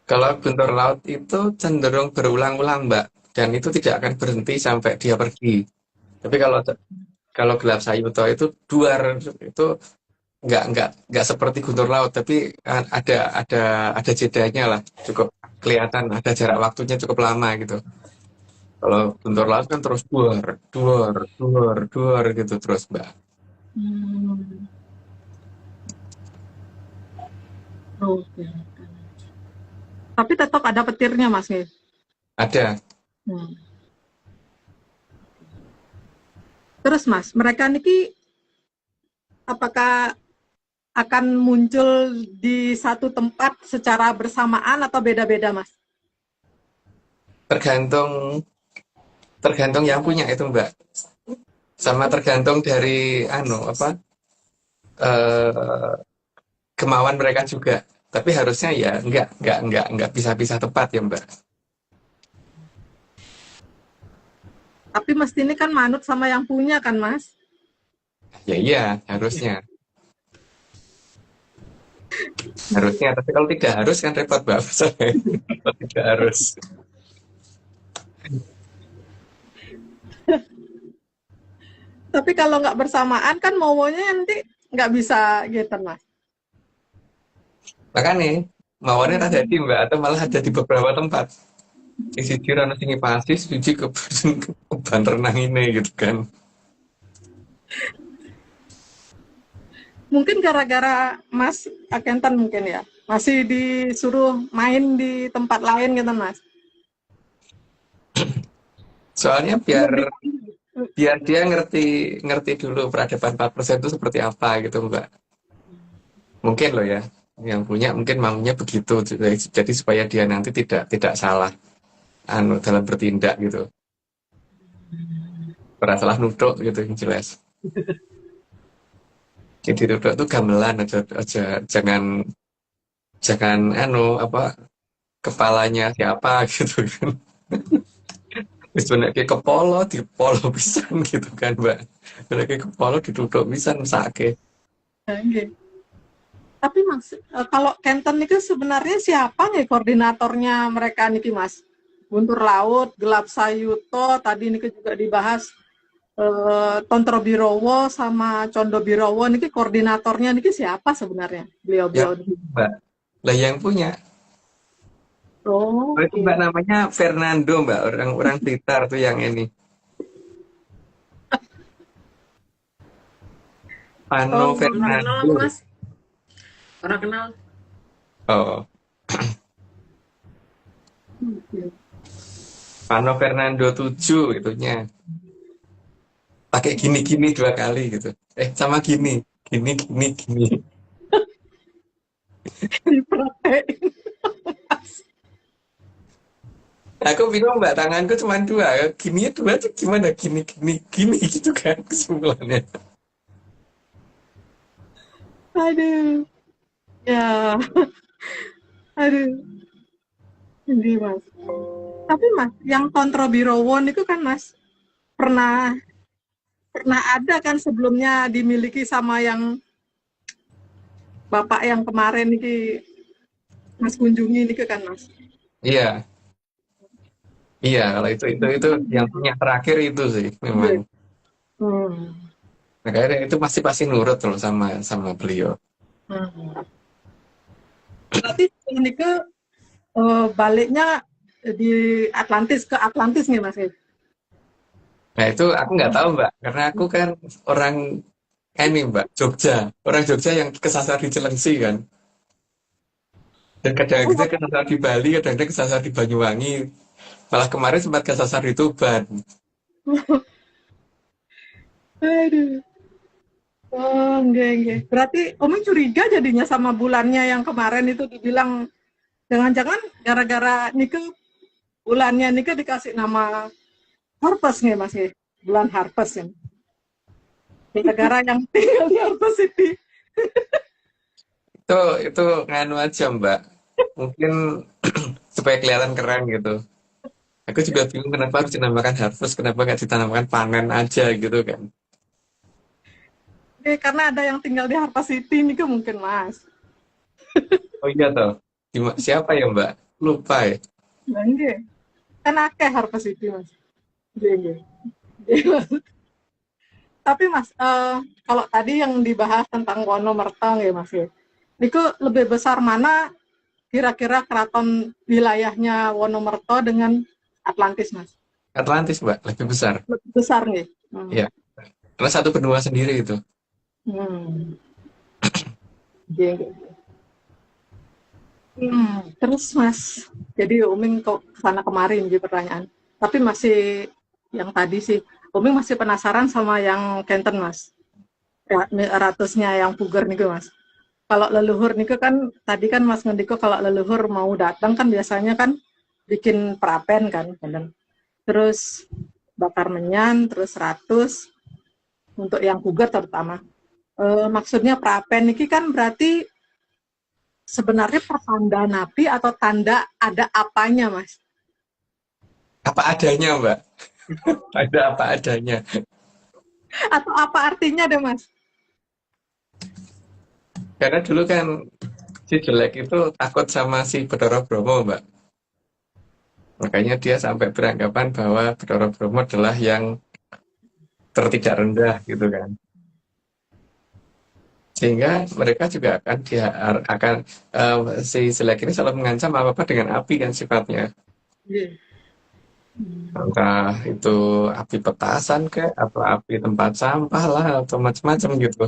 Kalau guntur laut itu cenderung berulang-ulang, Mbak, dan itu tidak akan berhenti sampai dia pergi. Tapi kalau Gelap Sayuto itu duar itu nggak seperti guntur laut, tapi ada jedanya lah, cukup kelihatan ada jarak waktunya cukup lama gitu. Kalau guntur laut kan terus duar, duar, duar, duar gitu terus, Mbak. Hmm. Oke. Tapi tetap ada petirnya Mas ya? Ada. Hmm. Terus Mas, mereka niki apakah akan muncul di satu tempat secara bersamaan atau beda-beda Mas? Tergantung yang punya itu, Mbak. Sama tergantung dari eh, kemauan mereka juga. Tapi harusnya ya nggak bisa tepat ya, Mbak. Tapi mesti ini kan manut sama yang punya kan Mas? Ya iya, harusnya. Harusnya, tapi kalau tidak harus kan repot, Mbak. Kalau tidak harus. Tapi kalau nggak bersamaan kan maunya nanti nggak bisa gitu Mas. Makanya, mauannya tak jadi, Mbak, atau malah ada di beberapa tempat. Isi dirana sing pasti suci ke banter nang ini gitu kan. Mungkin gara-gara Mas Akenten mungkin ya. Masih disuruh main di tempat lain gitu Mas. Soalnya biar dia ngerti dulu peradaban 4% itu seperti apa gitu, Mbak. Mungkin loh ya, yang punya mungkin maunya begitu. Jadi supaya dia nanti tidak salah dalam bertindak gitu. Ora salah nutuk gitu yang jelas. Jadi nutuk itu gamelan aja jangan kepalanya siapa gitu kan. Wis bener kepolo dipolo pisan gitu kan, Mbak. Bener kepolo diduduk pisan mesake. Oke. Tapi Mas, kalau Kenten itu sebenarnya siapa nih koordinatornya mereka niki Mas? Guntur Laut, Gelap Sayuto, tadi niki juga dibahas Tontoro Birowo sama Condo Birowo niki koordinatornya niki siapa sebenarnya? Beliau-beliau Ya, niki. Mbak. Lah yang punya. Oh, Itu Mbak namanya Fernando, Mbak. Orang Blitar tuh yang ini. Pano Orang kenal Fernando. aku, Mas. Orang kenal. Oh, Pano Fernando 7 itunya. Pakai gini-gini 2 kali gitu. Sama gini. Gini, gini, gini. Dipraktekin. Aku bingung mbak, tanganku cuma 2. Gini 2 tuh gimana? Gini, gini, gini gitu kan kesimpulannya. Aduh, ya, aduh, ini mas. Tapi mas, yang kontro Birowon itu kan mas, pernah pernah ada kan sebelumnya dimiliki sama yang bapak yang kemarin ini mas kunjungi ini kan mas. Iya, iya kalau itu yang punya terakhir itu sih memang. Iya. Hmm. Makanya itu pasti pasti nurut loh sama sama beliau. Hmm. Berarti ini ke baliknya di Atlantis nih mas. Nah itu aku nggak tahu mbak, karena aku kan orang ini mbak Jogja, orang Jogja yang kesasar di Cilengsi kan. Dan kadang-kadang kesasar di Bali, kadang-kadang kesasar di Banyuwangi. Malah kemarin sempat kesasar di Tuban. Aduh. Oh, enggak. Berarti Umi curiga jadinya sama bulannya yang kemarin itu dibilang jangan-jangan gara-gara Nike bulannya Nike dikasih nama Harpes nih Mas ya. Bulan Harpes ya. Negara yang tinggal di Harpes City. Itu nganu aja mbak. Mungkin supaya kelihatan keren gitu. Aku juga bingung kenapa harus dinamakan harvest, kenapa nggak dinamakan panen aja gitu kan. Karena ada yang tinggal di Harpes City Nike mungkin Mas. Oh iya toh. Siapa ya mbak? Lupa ya. Nah, enggak. Kan akeh Harpes City Mas. Enggak. Tapi Mas, kalau tadi yang dibahas tentang Wonomerta ya Mas ya. Niku lebih besar mana kira-kira keraton wilayahnya Wonomerto dengan Atlantis, Mas? Atlantis mbak, lebih besar. Lebih besar nih. Ya, karena satu benua sendiri itu. Hmm. Iya. Terus Mas, jadi Uming kok kesana kemarin di pertanyaan. Tapi masih yang tadi sih, Uming masih penasaran sama yang Kenten Mas. Ratusnya yang puger nih Mas. Kalau leluhur nih kan tadi kan Mas Ngendiko kalau leluhur mau datang kan biasanya kan bikin prapen kan, terus bakar menyan, terus ratus untuk yang puger terutama. Maksudnya prapen ini kan berarti sebenarnya pertanda napi atau tanda ada apanya Mas? Apa adanya mbak. Ada apa adanya. Atau apa artinya deh Mas? Karena dulu kan si jelek itu takut sama si Bathara Brahma mbak. Makanya dia sampai beranggapan bahwa Bathara Brahma adalah yang tertidak rendah gitu kan. Sehingga mereka juga akan si jelek ini selalu mengancam apa-apa dengan api kan sifatnya. Entah itu api petasan kayak atau api tempat sampah lah atau macam-macam gitu.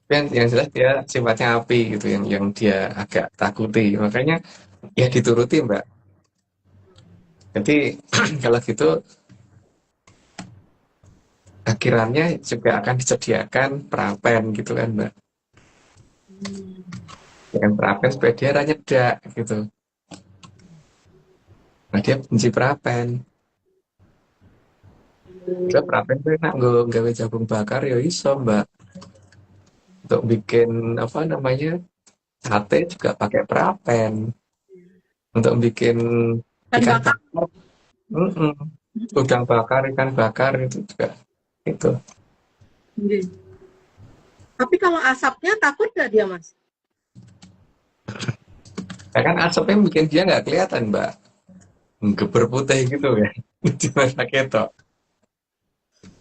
Dan yang jelas dia sifatnya api gitu yang dia agak takuti. Makanya ya dituruti mbak. Jadi kalau gitu akhirannya juga akan disediakan perapen gitu kan mbak. Dengan perapen supaya dia nyedak gitu. Nah dia benci perapen. Dia perapen tuh enak gawe jagung bakar ya iso mbak. Untuk bikin apa namanya sate juga pakai perapen. Untuk bikin ikan bakar, udang bakar, ikan bakar itu juga itu. Tapi kalau asapnya takut nggak dia Mas? Ya kan asapnya bikin dia nggak kelihatan mbak, geber putih gitu kan. Cuma pakai tok.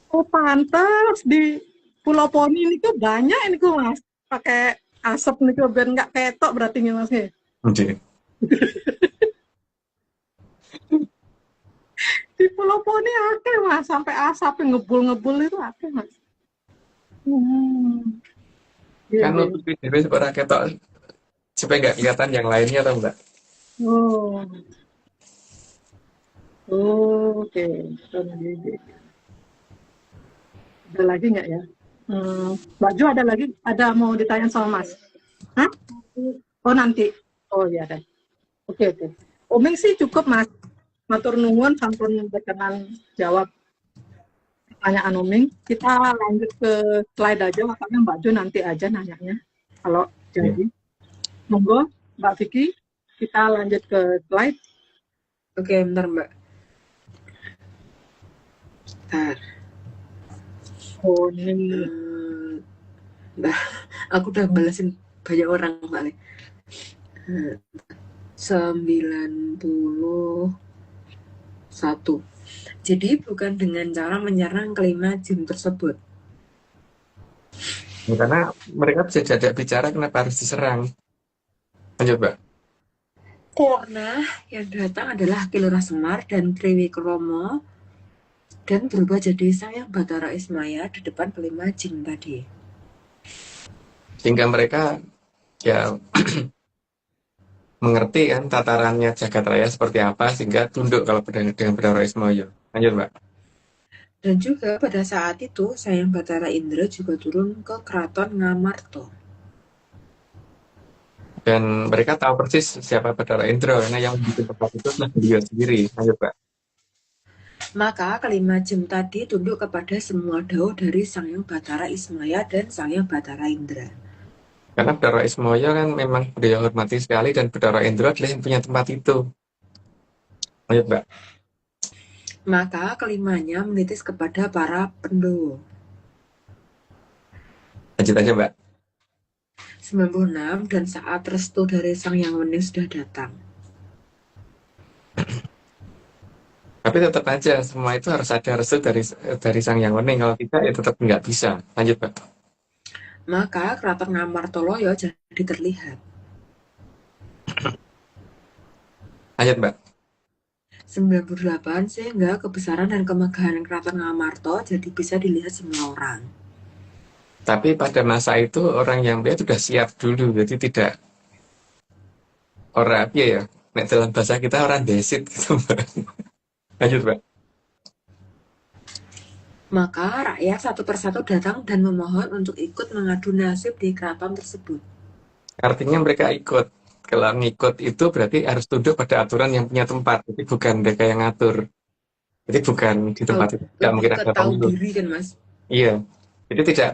Oh pantas di Pulau Poni ini tuh banyak ini kok Mas pakai asap nih kok biar nggak ketok berarti nih Mas ya. Di Pulau Poni akeh Mas sampai asap ngebul-ngebul itu akeh Mas. Hmm. Iya, Kan iya. nutupi diri supaya ketok supaya nggak kelihatan yang lainnya tau mbak. Oh, oh, oke. Zona GG. Ada lagi nggak ya? Mbak Jo ada lagi? Ada mau ditanya sama Mas? Hah? Oh nanti. Oh iya deh. Oke, oke. Oming sih cukup Mas. Matur nuwun sampun berkenan jawab pertanyaan Oming. Kita lanjut ke slide aja, makanya Mbak Jo nanti aja nanyanya. Kalau Iya. jadi. Monggo, Mbak Vicky, kita lanjut ke slide. Oke, bentar Mbak. Bentar. Oh, ini. Nah, aku udah balesin banyak orang Mbak. 91. Jadi bukan dengan cara menyerang kelima jin tersebut. Ya, karena mereka bisa jajak bicara kenapa harus diserang. Lanjut mbak. Karena yang datang adalah Kilurah Semar dan Triwikromo dan berubah jadi Sang Yang Batara Ismaya di depan kelima jin tadi. Sehingga mereka ya mengerti kan tatarannya jagat raya seperti apa sehingga tunduk kalau dengan Batara Ismoyo. Lanjut mbak. Dan juga pada saat itu Sang Yang Batara Indra juga turun ke keraton Ngamarta. Dan mereka tahu persis siapa Batara Indra karena yang bikin tempat itu adalah beliau sendiri. Lanjut mbak. Maka kelima jin tadi tunduk kepada semua dao dari Sang Yang Batara Ismaya dan Sang Yang Batara Indra. Karena Batara Ismoyo kan memang beliau hormati sekali dan Batara Indra adalah yang punya tempat itu. Lanjut mbak. Maka kelimanya menitis kepada para Pendowo. Lanjut aja mbak. 96 dan saat restu dari Sang Yang Wening sudah datang. Tapi tetap aja semua itu harus ada restu dari Sang Yang Wening. Kalau tidak ya tetap nggak bisa. Lanjut mbak. Maka keraton Ngamartoloyo jadi terlihat. Lanjut mbak. 98 sehingga kebesaran dan kemegahan keraton Ngamarta jadi bisa dilihat semua orang. Tapi pada masa itu orang yang dia sudah siap dulu, jadi tidak orang apa ya? Nek dalam bahasa kita orang desit gitu mbak. Lanjut mbak. Maka rakyat satu persatu datang dan memohon untuk ikut mengadu nasib di keraton tersebut. Artinya mereka ikut. Kalau ngikut itu berarti harus tunduk pada aturan yang punya tempat. Jadi bukan mereka yang ngatur. Jadi bukan di tempat itu. Tidak Lebih mungkin ke ada tahu pemilu. diri kan Mas? Iya. Jadi tidak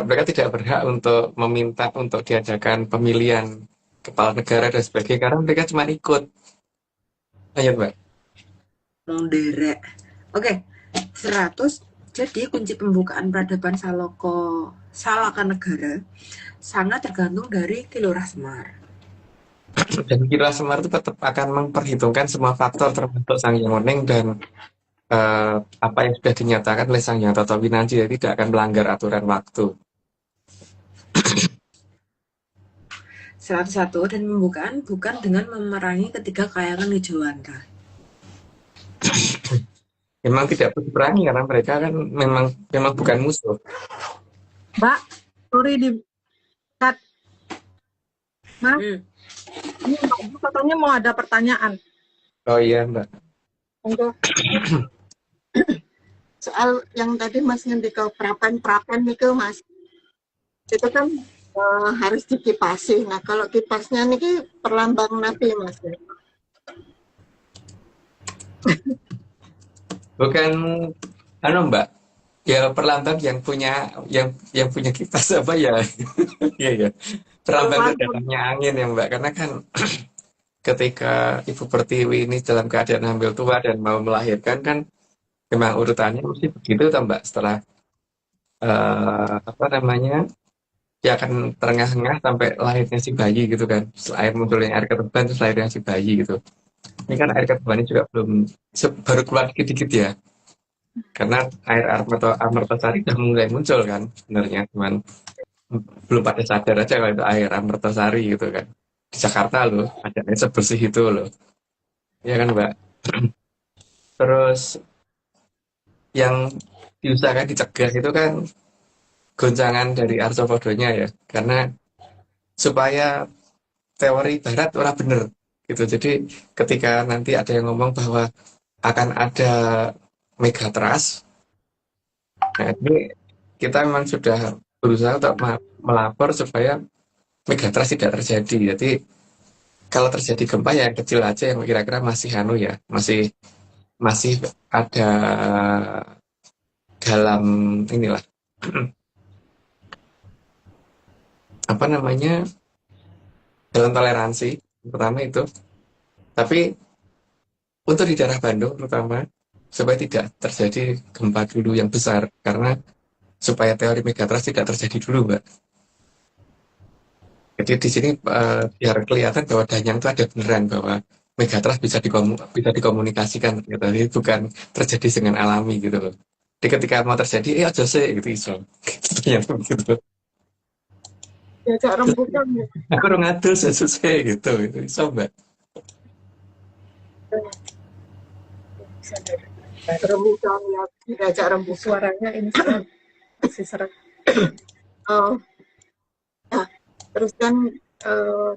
mereka tidak berhak untuk meminta untuk diadakan pemilihan kepala negara dan sebagainya karena mereka cuma ikut. Lanjut mbak. Derek. Oke, 100. Jadi kunci pembukaan peradaban Salaka Negara sangat tergantung dari Kilurah Semar. Dan Kira Semar itu tetap akan memperhitungkan semua faktor termasuk Sang Yang Wening dan apa yang sudah dinyatakan oleh Sang Yang Toto Winanci, jadi tidak akan melanggar aturan waktu. 101 dan pembukaan bukan dengan memerangi ketiga kayangan Wijawanta. Memang tidak perlu diperangi karena mereka kan memang bukan musuh. Mbak, sorry di cut. Mas, ini Mbak Jo katanya mau ada pertanyaan. Oh iya mbak. Monggo. Soal yang tadi Mas ngendika prapen niku Mas, itu kan harus dikipasi. Nah kalau kipasnya niki perlambang napi Mas. Bukan mbak. Ya perlambang yang punya kipas apa ya? Iya ya. Perlambang itu datangnya angin ya mbak. Karena kan ketika Ibu Pertiwi ini dalam keadaan hamil tua dan mau melahirkan kan memang urutannya mesti begitu toh mbak. Setelah apa namanya, ya akan terengah-engah sampai lahirnya si bayi gitu kan. Setelah munculnya air ketuban terus lahirnya si bayi gitu. Ini kan air ketubannya juga baru keluar dikit-dikit ya. Karena air Amertasari udah mulai muncul kan sebenarnya, cuman belum pada sadar aja kalau itu air Amertasari gitu kan. Di Jakarta loh, ada air sebersih itu loh. Ya kan mbak. Terus yang diusahakan dicegah itu kan goncangan dari arsopodonya ya, karena supaya teori barat ora bener gitu. Jadi ketika nanti ada yang ngomong bahwa akan ada megatrust, nah ini kita memang sudah berusaha untuk melapor supaya megatrust tidak terjadi. Jadi kalau terjadi gempa ya yang kecil aja, yang kira-kira masih ya, masih ada dalam inilah apa namanya, dalam toleransi pertama itu. Tapi untuk di daerah Bandung terutama, supaya tidak terjadi gempa dulu yang besar, karena supaya teori megatrust tidak terjadi dulu, Mbak. Jadi di sini biar kelihatan bahwa Danyang itu ada beneran, bahwa megatrust bisa dikomunikasikan gitu. Jadi bukan terjadi dengan alami gitu loh. Jadi ketika mau terjadi, aja sih gitu iso. Gitu. Diajak rembukan ya. Aku udah ngatur sesuai gitu, itu iso, Mbak. Rembukan ya, diajak rembukan. Suaranya ini seret, masih seret. Oh, ya. Terus kan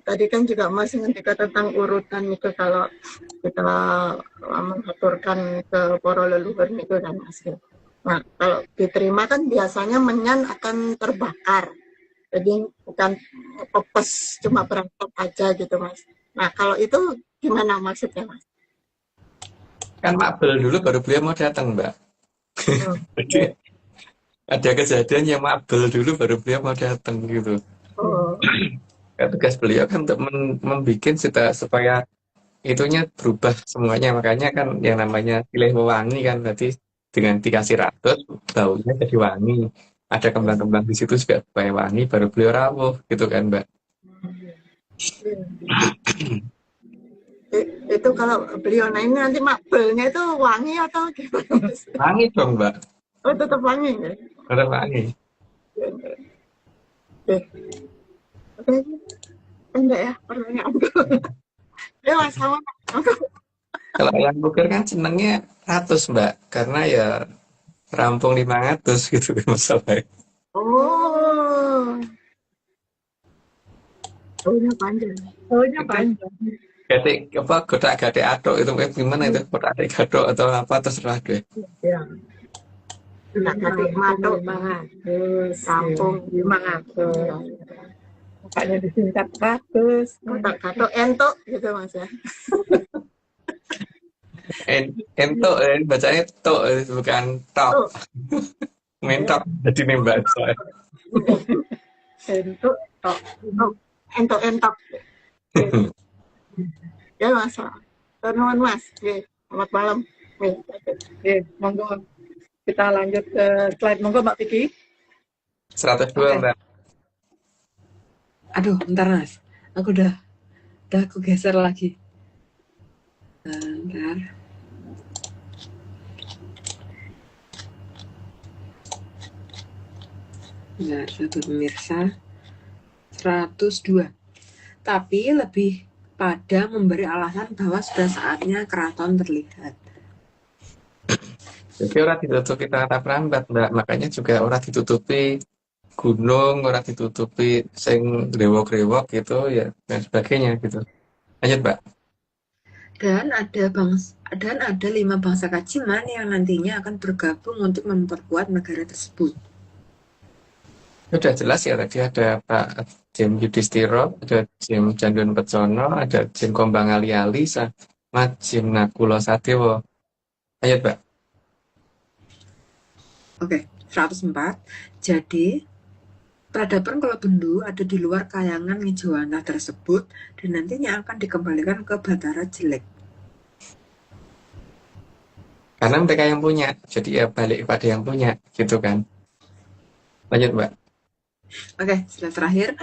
tadi kan juga Mas ngendika tentang urutan itu kalau kita mengaturkan ke para leluhur itu kan Mas. Nah, kalau diterima kan biasanya menyan akan terbakar. Jadi bukan pepes cuma berangkat aja gitu Mas. Nah, kalau itu gimana maksudnya Mas? Kan Mabel dulu baru beliau mau datang, Mbak. Jadi ada kejadian yang Mabel dulu baru beliau mau datang gitu. Oh, Ya, tugas beliau kan untuk membuat supaya itunya berubah semuanya. Makanya kan yang namanya pilih wangi kan, berarti dengan dikasih ratus baunya jadi wangi. Ada kembang-kembang di situ juga supaya wangi, baru beliau rawuh gitu kan, Mbak. itu kalau beliau nah ini nanti mabelnya itu wangi atau gimana Mas? Wangi dong, Mbak. Oh, tetap wangi ya? Tetap wangi. Oke. Enggak ya pertanyaanku. Ya Mas, sama. Kalau yang buker kan senengnya 100, Mbak. Karena ya rampung 500 gitu masalahnya. Oh. Ohnya panjang. Ohnya panjang. Gatik apa godak-gatik atok itu gimana itu, godak-gatik gatok atau apa terserah deh. Ya. Godak-gatik matok 500, kampung 500. Makanya disingkat 100. godak-gatik entok gitu Mas ya. Entok bacanya tok bukan tok. Mentok jadi nembak saya. Entuk tok. Entok-entok. Ya Mas. Nuhun Mas. Selamat malam. Oke, monggo kita lanjut ke slide, monggo Mbak Vicky. 102, Mbak. Aduh, bentar Mas. Aku udah aku geser lagi. Bentar. Bentar, satu pemirsa. 102. Tapi lebih pada memberi alasan bahwa sudah saatnya keraton terlihat. Jadi orang ditutupi tatap rambat, Mbak. Makanya juga orang ditutupi gunung, orang ditutupi sing grewok-grewok gitu ya dan sebagainya gitu. Lanjut, Mbak. Dan ada 5 bangsa Kaciman yang nantinya akan bergabung untuk memperkuat negara tersebut. Sudah jelas ya, tadi ada Pak Jem Yudhistiro, ada Jem Jandun Pecono, ada Jem Kombang Ali-Ali, sama Jem Nakulo Sadewo. Lanjut, Mbak. Oke, 104. Jadi, peradaban Kolobendu ada di luar kayangan Ngijowana tersebut dan nantinya akan dikembalikan ke Batara Jelek. Karena mereka yang punya, jadi ya balik pada yang punya, gitu kan. Lanjut, Mbak. Oke, slide terakhir.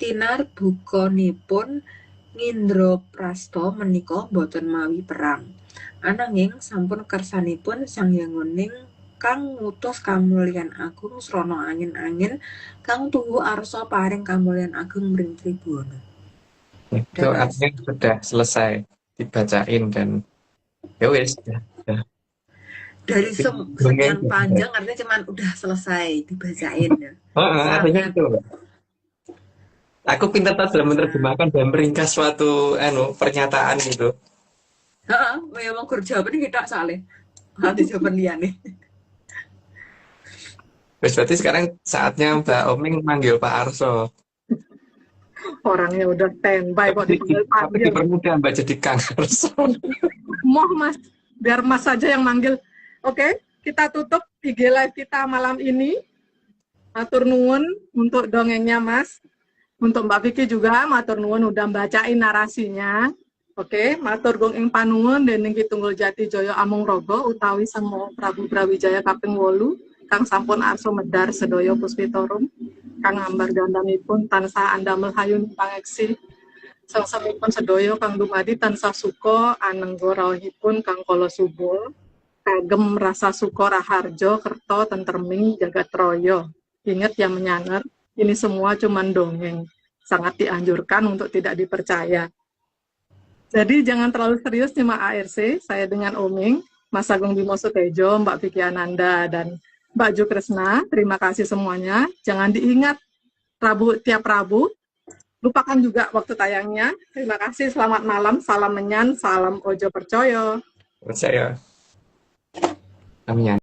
Tinar bukonipun Ngindraprasta menika boten mawi perang. Ananging sampun kersanipun Sanghyang kang ngutus kamulyan agung srana angin-angin kang tuhu arsa paring kamulyan agung mring Tribhuwana. Itu artinya sudah selesai dibacain dan ya wis. Ya. dari Dongeng. sekian panjang artinya cuman udah selesai dibacain ya. Artinya Sangat itu. Aku pintar tahu dalam menerjemahkan dan meringkas suatu pernyataan gitu. heeh, memang gur jawaban kita soalnya. Nanti jawaban liane. Berarti sekarang saatnya Mbak Oming manggil Pak Arso. Orangnya udah standby kok Tapi dipanggil-panggil. dipermudah Mbak jadi Kang Arso. Moh Mas, biar Mas saja yang manggil. Oke, kita tutup IG live kita malam ini. Matur nuwun untuk dongengnya Mas. Untuk Mbak Vicky juga matur nuwun udah bacain narasinya. Oke, matur gong ing panuwun dening Kitunggul Jati Jaya Amung Rogo utawi Sang Prabu Brawijaya kaping 8 kang sampun arso medar sedaya puspitorum kang ambar gandhanipun tansah andamel hayun pangeksi sangsamipun sedaya kang dumadi tansah suka anengga rawuhipun kang kala subul kagem rasa suka raharja kerta tentreming jagat raya. Ingat yang menyanar, ini semua cuman dongeng. Sangat dianjurkan untuk tidak dipercaya. Jadi jangan terlalu serius nyimak ARC. Saya dengan Oming, Mas Agung Bimo Sutejo, Mbak Vicky Ananda, dan Mbak Ju Kresna. Terima kasih semuanya. Jangan diingat tiap Rabu. Lupakan juga waktu tayangnya. Terima kasih. Selamat malam. Salam menyan. Salam ojo percoyo. Percaya. Amin.